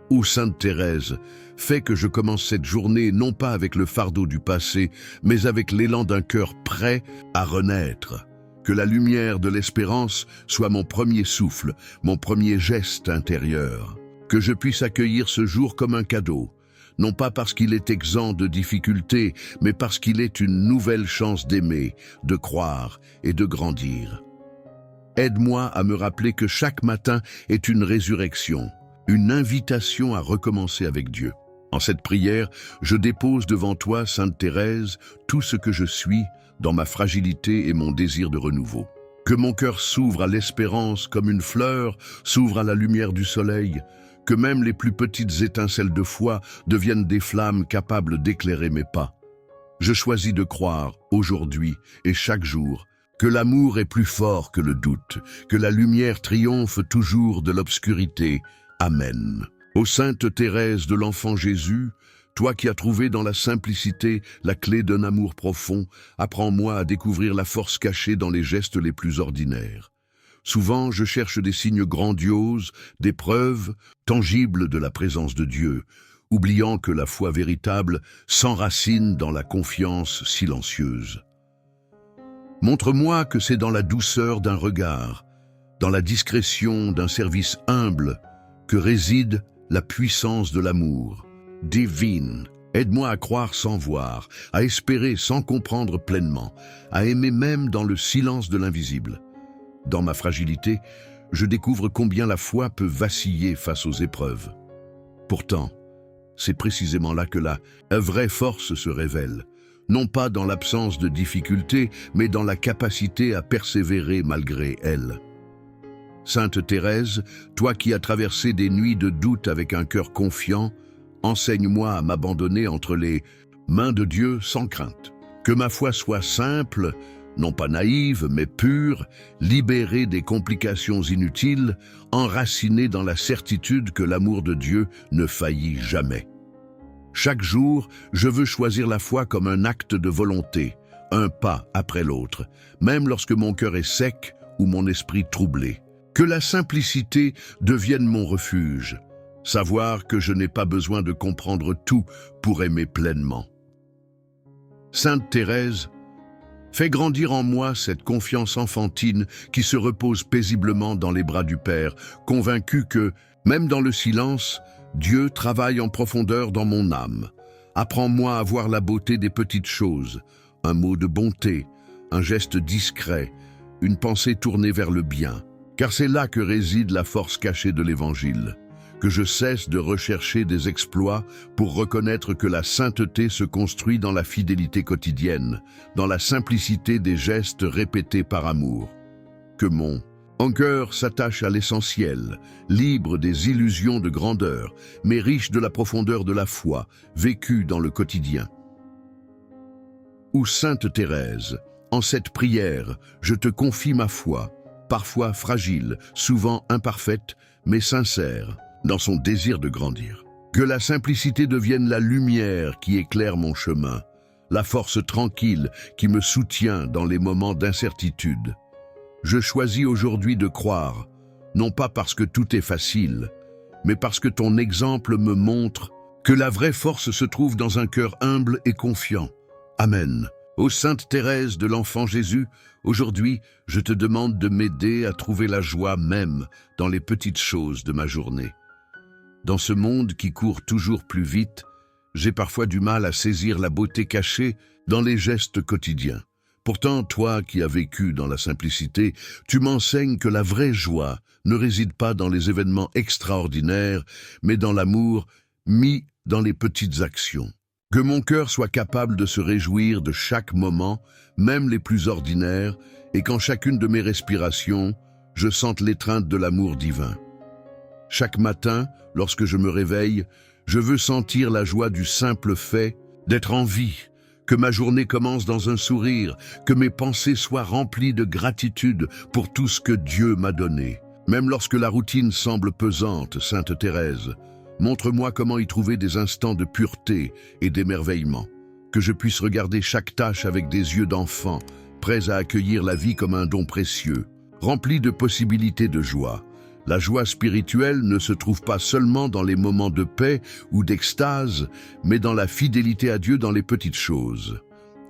Ô Sainte Thérèse, fais que je commence cette journée non pas avec le fardeau du passé, mais avec l'élan d'un cœur prêt à renaître. Que la lumière de l'espérance soit mon premier souffle, mon premier geste intérieur. Que je puisse accueillir ce jour comme un cadeau, non pas parce qu'il est exempt de difficultés, mais parce qu'il est une nouvelle chance d'aimer, de croire et de grandir. Aide-moi à me rappeler que chaque matin est une résurrection, une invitation à recommencer avec Dieu. En cette prière, je dépose devant toi, Sainte Thérèse, tout ce que je suis dans ma fragilité et mon désir de renouveau. Que mon cœur s'ouvre à l'espérance comme une fleur s'ouvre à la lumière du soleil, que même les plus petites étincelles de foi deviennent des flammes capables d'éclairer mes pas. Je choisis de croire, aujourd'hui et chaque jour, que l'amour est plus fort que le doute, que la lumière triomphe toujours de l'obscurité. Amen. Ô Sainte Thérèse de l'Enfant Jésus, toi qui as trouvé dans la simplicité la clé d'un amour profond, apprends-moi à découvrir la force cachée dans les gestes les plus ordinaires. Souvent, je cherche des signes grandioses, des preuves tangibles de la présence de Dieu, oubliant que la foi véritable s'enracine dans la confiance silencieuse. Montre-moi que c'est dans la douceur d'un regard, dans la discrétion d'un service humble, que réside la puissance de l'amour. Divine, aide-moi à croire sans voir, à espérer sans comprendre pleinement, à aimer même dans le silence de l'invisible. Dans ma fragilité, je découvre combien la foi peut vaciller face aux épreuves. Pourtant, c'est précisément là que la vraie force se révèle, non pas dans l'absence de difficultés, mais dans la capacité à persévérer malgré elles. Sainte Thérèse, toi qui as traversé des nuits de doute avec un cœur confiant, enseigne-moi à m'abandonner entre les mains de Dieu sans crainte. Que ma foi soit simple, non pas naïve, mais pure, libérée des complications inutiles, enracinée dans la certitude que l'amour de Dieu ne faillit jamais. Chaque jour, je veux choisir la foi comme un acte de volonté, un pas après l'autre, même lorsque mon cœur est sec ou mon esprit troublé. Que la simplicité devienne mon refuge, savoir que je n'ai pas besoin de comprendre tout pour aimer pleinement. Sainte Thérèse, fais grandir en moi cette confiance enfantine qui se repose paisiblement dans les bras du Père, convaincu que, même dans le silence, Dieu travaille en profondeur dans mon âme. Apprends-moi à voir la beauté des petites choses, un mot de bonté, un geste discret, une pensée tournée vers le bien, car c'est là que réside la force cachée de l'Évangile. Que je cesse de rechercher des exploits pour reconnaître que la sainteté se construit dans la fidélité quotidienne, dans la simplicité des gestes répétés par amour. Que mon cœur s'attache à l'essentiel, libre des illusions de grandeur, mais riche de la profondeur de la foi, vécue dans le quotidien. Ô Sainte Thérèse, en cette prière, je te confie ma foi, parfois fragile, souvent imparfaite, mais sincère, dans son désir de grandir. Que la simplicité devienne la lumière qui éclaire mon chemin, la force tranquille qui me soutient dans les moments d'incertitude. Je choisis aujourd'hui de croire, non pas parce que tout est facile, mais parce que ton exemple me montre que la vraie force se trouve dans un cœur humble et confiant. Amen. Ô Sainte Thérèse de l'Enfant Jésus, aujourd'hui, je te demande de m'aider à trouver la joie même dans les petites choses de ma journée. Dans ce monde qui court toujours plus vite, j'ai parfois du mal à saisir la beauté cachée dans les gestes quotidiens. Pourtant, toi qui as vécu dans la simplicité, tu m'enseignes que la vraie joie ne réside pas dans les événements extraordinaires, mais dans l'amour mis dans les petites actions. Que mon cœur soit capable de se réjouir de chaque moment, même les plus ordinaires, et qu'en chacune de mes respirations, je sente l'étreinte de l'amour divin. Chaque matin, lorsque je me réveille, je veux sentir la joie du simple fait d'être en vie, que ma journée commence dans un sourire, que mes pensées soient remplies de gratitude pour tout ce que Dieu m'a donné. Même lorsque la routine semble pesante, Sainte Thérèse, montre-moi comment y trouver des instants de pureté et d'émerveillement, que je puisse regarder chaque tâche avec des yeux d'enfant, prêts à accueillir la vie comme un don précieux, rempli de possibilités de joie. La joie spirituelle ne se trouve pas seulement dans les moments de paix ou d'extase, mais dans la fidélité à Dieu dans les petites choses.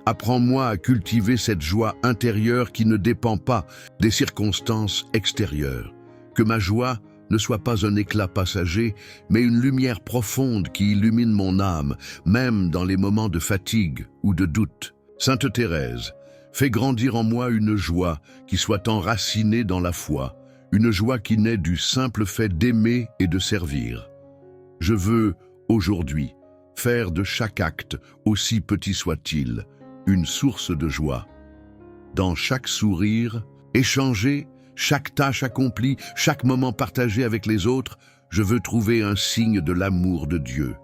Apprends-moi à cultiver cette joie intérieure qui ne dépend pas des circonstances extérieures. Que ma joie ne soit pas un éclat passager, mais une lumière profonde qui illumine mon âme, même dans les moments de fatigue ou de doute. Sainte Thérèse, fais grandir en moi une joie qui soit enracinée dans la foi, une joie qui naît du simple fait d'aimer et de servir. Je veux, aujourd'hui, faire de chaque acte, aussi petit soit-il, une source de joie. Dans chaque sourire, échanger, chaque tâche accomplie, chaque moment partagé avec les autres, je veux trouver un signe de l'amour de Dieu.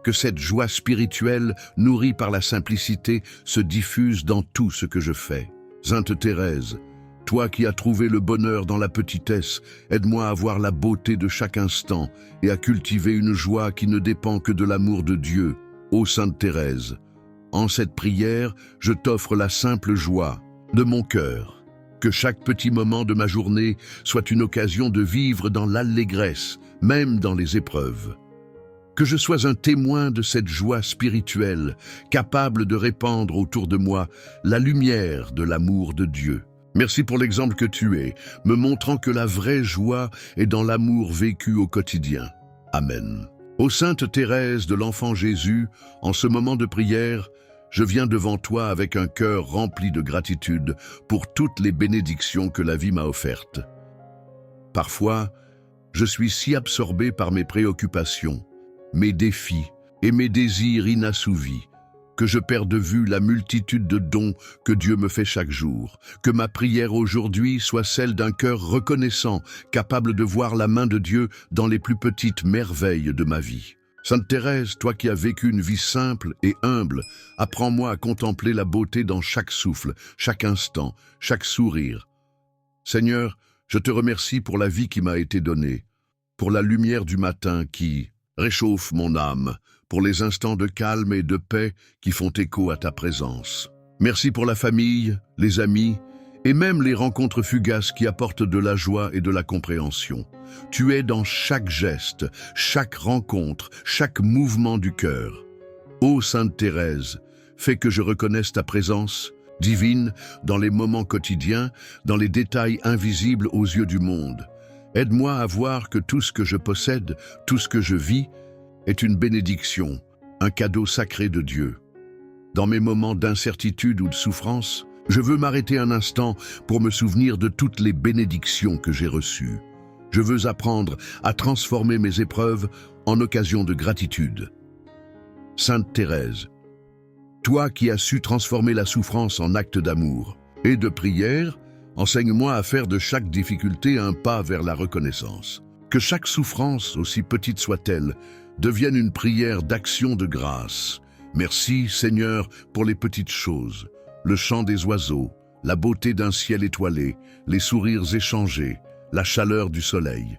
Que cette joie spirituelle, nourrie par la simplicité, se diffuse dans tout ce que je fais. Sainte Thérèse, toi qui as trouvé le bonheur dans la petitesse, aide-moi à voir la beauté de chaque instant et à cultiver une joie qui ne dépend que de l'amour de Dieu. Ô Sainte Thérèse, en cette prière, je t'offre la simple joie de mon cœur. Que chaque petit moment de ma journée soit une occasion de vivre dans l'allégresse, même dans les épreuves. Que je sois un témoin de cette joie spirituelle, capable de répandre autour de moi la lumière de l'amour de Dieu. Merci pour l'exemple que tu es, me montrant que la vraie joie est dans l'amour vécu au quotidien. Amen. Ô Sainte Thérèse de l'Enfant Jésus, en ce moment de prière, je viens devant toi avec un cœur rempli de gratitude pour toutes les bénédictions que la vie m'a offertes. Parfois, je suis si absorbé par mes préoccupations, mes défis et mes désirs inassouvis, que je perds de vue la multitude de dons que Dieu me fait chaque jour. Que ma prière aujourd'hui soit celle d'un cœur reconnaissant, capable de voir la main de Dieu dans les plus petites merveilles de ma vie. Sainte Thérèse, toi qui as vécu une vie simple et humble, apprends-moi à contempler la beauté dans chaque souffle, chaque instant, chaque sourire. Seigneur, je te remercie pour la vie qui m'a été donnée, pour la lumière du matin qui réchauffe mon âme, pour les instants de calme et de paix qui font écho à ta présence. Merci pour la famille, les amis, et même les rencontres fugaces qui apportent de la joie et de la compréhension. Tu es dans chaque geste, chaque rencontre, chaque mouvement du cœur. Ô Sainte Thérèse, fais que je reconnaisse ta présence divine dans les moments quotidiens, dans les détails invisibles aux yeux du monde. Aide-moi à voir que tout ce que je possède, tout ce que je vis, est une bénédiction, un cadeau sacré de Dieu. Dans mes moments d'incertitude ou de souffrance, je veux m'arrêter un instant pour me souvenir de toutes les bénédictions que j'ai reçues. Je veux apprendre à transformer mes épreuves en occasion de gratitude. Sainte Thérèse, toi qui as su transformer la souffrance en acte d'amour et de prière, enseigne-moi à faire de chaque difficulté un pas vers la reconnaissance. Que chaque souffrance, aussi petite soit-elle, devienne une prière d'action de grâce. Merci, Seigneur, pour les petites choses, le chant des oiseaux, la beauté d'un ciel étoilé, les sourires échangés, la chaleur du soleil.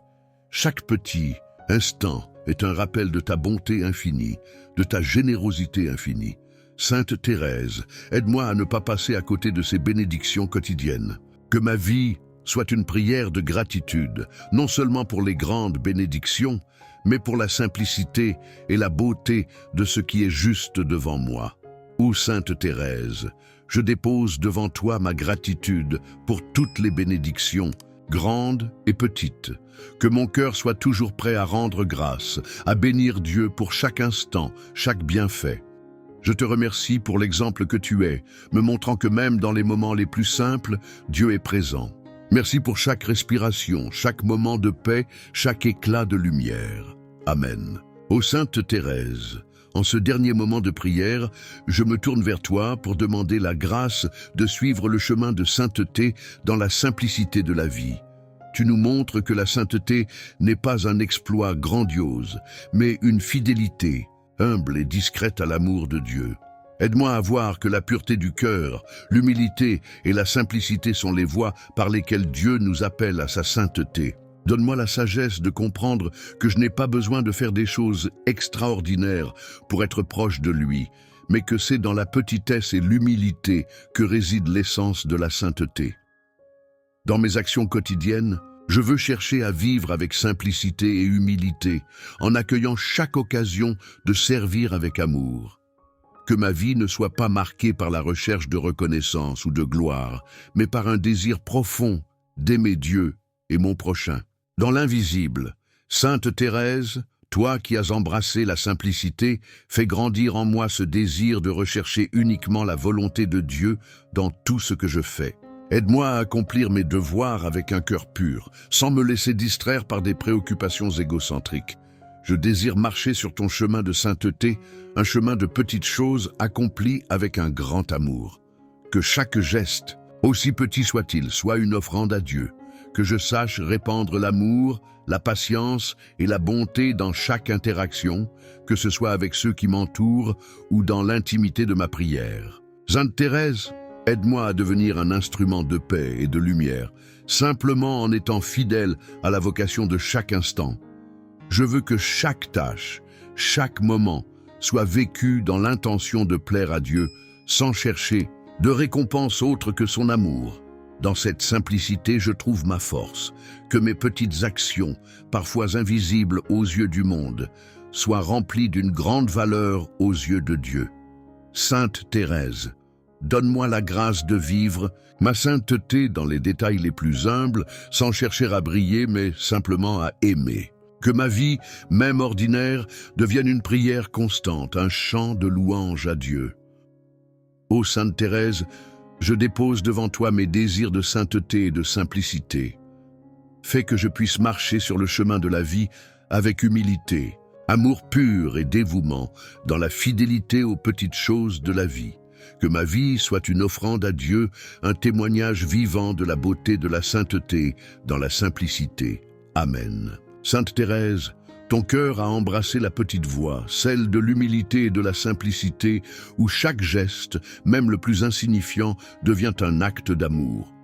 Chaque petit instant est un rappel de ta bonté infinie, de ta générosité infinie. Sainte Thérèse, aide-moi à ne pas passer à côté de ces bénédictions quotidiennes. Que ma vie soit une prière de gratitude, non seulement pour les grandes bénédictions, mais pour la simplicité et la beauté de ce qui est juste devant moi. Ô Sainte Thérèse, je dépose devant toi ma gratitude pour toutes les bénédictions, grandes et petites. Que mon cœur soit toujours prêt à rendre grâce, à bénir Dieu pour chaque instant, chaque bienfait. Je te remercie pour l'exemple que tu es, me montrant que même dans les moments les plus simples, Dieu est présent. Merci pour chaque respiration, chaque moment de paix, chaque éclat de lumière. Amen. Ô Sainte Thérèse, en ce dernier moment de prière, je me tourne vers toi pour demander la grâce de suivre le chemin de sainteté dans la simplicité de la vie. Tu nous montres que la sainteté n'est pas un exploit grandiose, mais une fidélité humble et discrète à l'amour de Dieu. Aide-moi à voir que la pureté du cœur, l'humilité et la simplicité sont les voies par lesquelles Dieu nous appelle à sa sainteté. Donne-moi la sagesse de comprendre que je n'ai pas besoin de faire des choses extraordinaires pour être proche de lui, mais que c'est dans la petitesse et l'humilité que réside l'essence de la sainteté. Dans mes actions quotidiennes, je veux chercher à vivre avec simplicité et humilité, en accueillant chaque occasion de servir avec amour. Que ma vie ne soit pas marquée par la recherche de reconnaissance ou de gloire, mais par un désir profond d'aimer Dieu et mon prochain. Dans l'invisible, Sainte Thérèse, toi qui as embrassé la simplicité, fais grandir en moi ce désir de rechercher uniquement la volonté de Dieu dans tout ce que je fais. Aide-moi à accomplir mes devoirs avec un cœur pur, sans me laisser distraire par des préoccupations égocentriques. Je désire marcher sur ton chemin de sainteté, un chemin de petites choses accomplies avec un grand amour. Que chaque geste, aussi petit soit-il, soit une offrande à Dieu. Que je sache répandre l'amour, la patience et la bonté dans chaque interaction, que ce soit avec ceux qui m'entourent ou dans l'intimité de ma prière. Sainte Thérèse, aide-moi à devenir un instrument de paix et de lumière, simplement en étant fidèle à la vocation de chaque instant. Je veux que chaque tâche, chaque moment, soit vécu dans l'intention de plaire à Dieu, sans chercher de récompense autre que son amour. Dans cette simplicité, je trouve ma force, que mes petites actions, parfois invisibles aux yeux du monde, soient remplies d'une grande valeur aux yeux de Dieu. Sainte Thérèse, donne-moi la grâce de vivre ma sainteté dans les détails les plus humbles, sans chercher à briller, mais simplement à aimer. Que ma vie, même ordinaire, devienne une prière constante, un chant de louange à Dieu. Ô Sainte Thérèse, je dépose devant toi mes désirs de sainteté et de simplicité. Fais que je puisse marcher sur le chemin de la vie avec humilité, amour pur et dévouement, dans la fidélité aux petites choses de la vie. Que ma vie soit une offrande à Dieu, un témoignage vivant de la beauté de la sainteté dans la simplicité. Amen. Sainte Thérèse, Ton cœur a embrassé la petite voie, celle de l'humilité et de la simplicité, où chaque geste, même le plus insignifiant, devient un acte d'amour.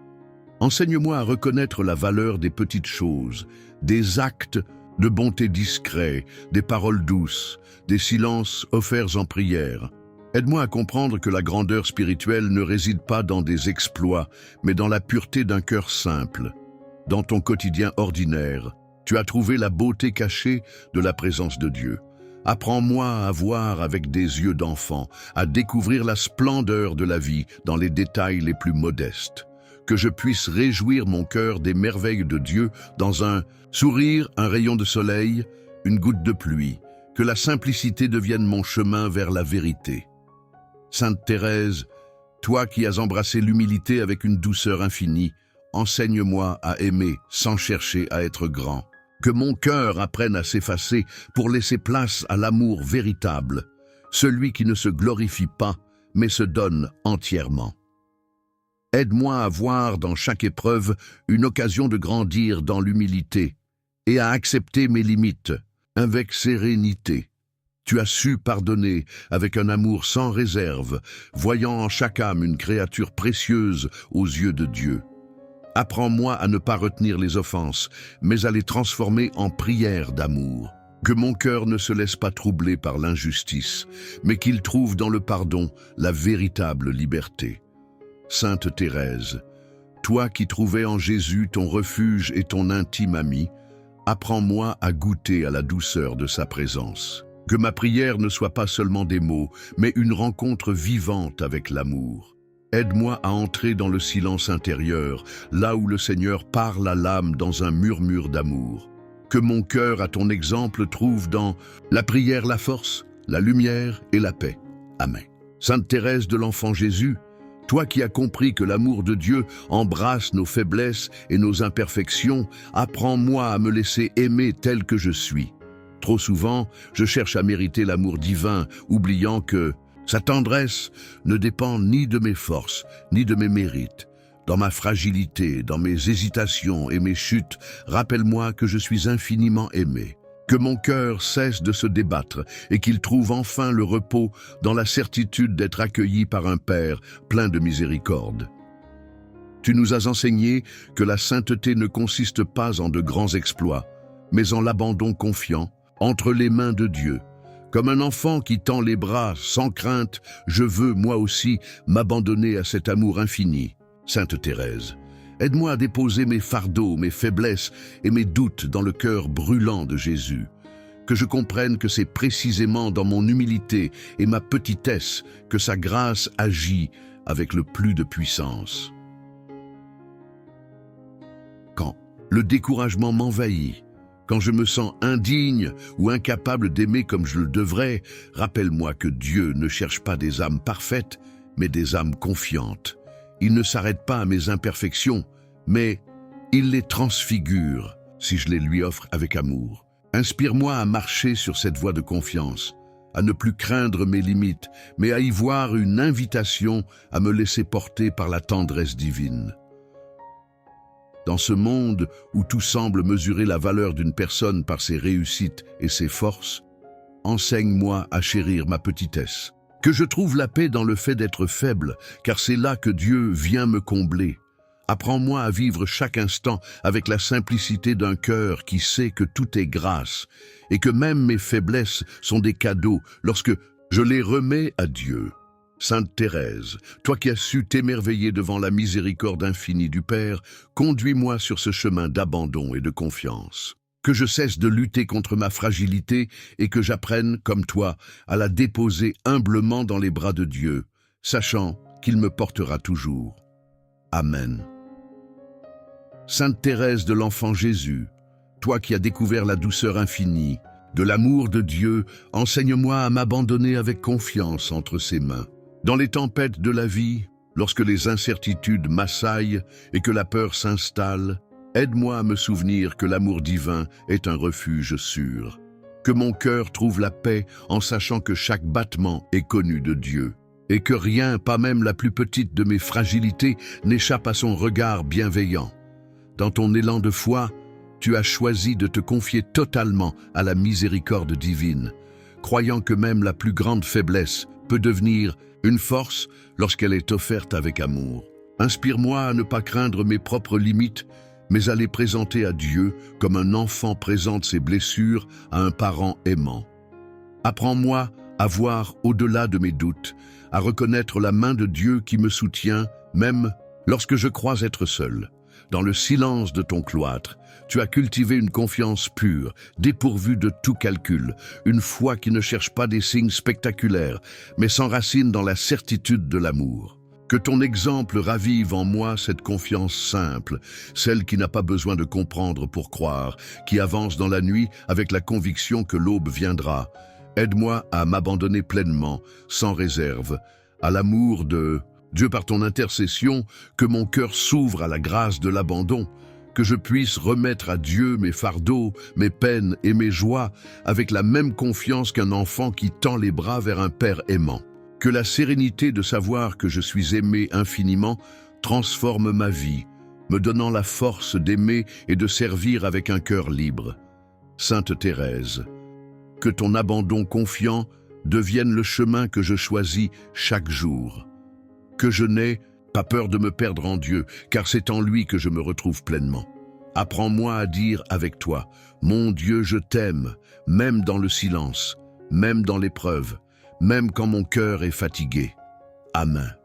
Enseigne-moi à reconnaître la valeur des petites choses, des actes de bonté discrets, des paroles douces, des silences offerts en prière. Aide-moi à comprendre que la grandeur spirituelle ne réside pas dans des exploits, mais dans la pureté d'un cœur simple. Dans ton quotidien ordinaire, tu as trouvé la beauté cachée de la présence de Dieu. Apprends-moi à voir avec des yeux d'enfant, à découvrir la splendeur de la vie dans les détails les plus modestes. Que je puisse réjouir mon cœur des merveilles de Dieu dans un sourire, un rayon de soleil, une goutte de pluie. Que la simplicité devienne mon chemin vers la vérité. Sainte Thérèse, toi qui as embrassé l'humilité avec une douceur infinie, enseigne-moi à aimer sans chercher à être grand. Que mon cœur apprenne à s'effacer pour laisser place à l'amour véritable, celui qui ne se glorifie pas, mais se donne entièrement. Aide-moi à voir dans chaque épreuve une occasion de grandir dans l'humilité et à accepter mes limites avec sérénité. Tu as su pardonner avec un amour sans réserve, voyant en chaque âme une créature précieuse aux yeux de Dieu. Apprends-moi à ne pas retenir les offenses, mais à les transformer en prières d'amour. Que mon cœur ne se laisse pas troubler par l'injustice, mais qu'il trouve dans le pardon la véritable liberté. Sainte Thérèse, toi qui trouvais en Jésus ton refuge et ton intime ami, apprends-moi à goûter à la douceur de sa présence. Que ma prière ne soit pas seulement des mots, mais une rencontre vivante avec l'amour. Aide-moi à entrer dans le silence intérieur, là où le Seigneur parle à l'âme dans un murmure d'amour. Que mon cœur, à ton exemple, trouve dans la prière la force, la lumière et la paix. Amen. Sainte Thérèse de l'Enfant Jésus, toi qui as compris que l'amour de Dieu embrasse nos faiblesses et nos imperfections, apprends-moi à me laisser aimer tel que je suis. Trop souvent, je cherche à mériter l'amour divin, oubliant que sa tendresse ne dépend ni de mes forces, ni de mes mérites. Dans ma fragilité, dans mes hésitations et mes chutes, rappelle-moi que je suis infiniment aimé. Que mon cœur cesse de se débattre et qu'il trouve enfin le repos dans la certitude d'être accueilli par un Père plein de miséricorde. Tu nous as enseigné que la sainteté ne consiste pas en de grands exploits, mais en l'abandon confiant entre les mains de Dieu. Comme un enfant qui tend les bras sans crainte, je veux, moi aussi, m'abandonner à cet amour infini. Sainte Thérèse, aide-moi à déposer mes fardeaux, mes faiblesses et mes doutes dans le cœur brûlant de Jésus. Que je comprenne que c'est précisément dans mon humilité et ma petitesse que sa grâce agit avec le plus de puissance. Quand le découragement m'envahit, quand je me sens indigne ou incapable d'aimer comme je le devrais, rappelle-moi que Dieu ne cherche pas des âmes parfaites, mais des âmes confiantes. Il ne s'arrête pas à mes imperfections, mais il les transfigure si je les lui offre avec amour. Inspire-moi à marcher sur cette voie de confiance, à ne plus craindre mes limites, mais à y voir une invitation à me laisser porter par la tendresse divine. Dans ce monde où tout semble mesurer la valeur d'une personne par ses réussites et ses forces, enseigne-moi à chérir ma petitesse. Que je trouve la paix dans le fait d'être faible, car c'est là que Dieu vient me combler. Apprends-moi à vivre chaque instant avec la simplicité d'un cœur qui sait que tout est grâce et que même mes faiblesses sont des cadeaux lorsque je les remets à Dieu. Sainte Thérèse, toi qui as su t'émerveiller devant la miséricorde infinie du Père, conduis-moi sur ce chemin d'abandon et de confiance. Que je cesse de lutter contre ma fragilité et que j'apprenne, comme toi, à la déposer humblement dans les bras de Dieu, sachant qu'il me portera toujours. Amen. Sainte Thérèse de l'Enfant Jésus, toi qui as découvert la douceur infinie de l'amour de Dieu, enseigne-moi à m'abandonner avec confiance entre ses mains. Dans les tempêtes de la vie, lorsque les incertitudes m'assaillent et que la peur s'installe, aide-moi à me souvenir que l'amour divin est un refuge sûr. Que mon cœur trouve la paix en sachant que chaque battement est connu de Dieu et que rien, pas même la plus petite de mes fragilités, n'échappe à son regard bienveillant. Dans ton élan de foi, Tu as choisi de te confier totalement à la miséricorde divine, croyant que même la plus grande faiblesse peut devenir une force lorsqu'elle est offerte avec amour. Inspire-moi à ne pas craindre mes propres limites, mais à les présenter à Dieu comme un enfant présente ses blessures à un parent aimant. Apprends-moi à voir au-delà de mes doutes, à reconnaître la main de Dieu qui me soutient, même lorsque je crois être seul. Dans le silence de ton cloître, tu as cultivé une confiance pure, dépourvue de tout calcul, une foi qui ne cherche pas des signes spectaculaires, mais s'enracine dans la certitude de l'amour. Que ton exemple ravive en moi cette confiance simple, celle qui n'a pas besoin de comprendre pour croire, qui avance dans la nuit avec la conviction que l'aube viendra. Aide-moi à m'abandonner pleinement, sans réserve, à l'amour de Dieu. Par ton intercession, que mon cœur s'ouvre à la grâce de l'abandon, que je puisse remettre à Dieu mes fardeaux, mes peines et mes joies avec la même confiance qu'un enfant qui tend les bras vers un père aimant. Que la sérénité de savoir que je suis aimé infiniment transforme ma vie, me donnant la force d'aimer et de servir avec un cœur libre. Sainte Thérèse, que ton abandon confiant devienne le chemin que je choisis chaque jour. Que je n'ai pas peur de me perdre en Dieu, car c'est en lui que je me retrouve pleinement. Apprends-moi à dire avec toi, mon Dieu, je t'aime, même dans le silence, même dans l'épreuve, même quand mon cœur est fatigué. Amen.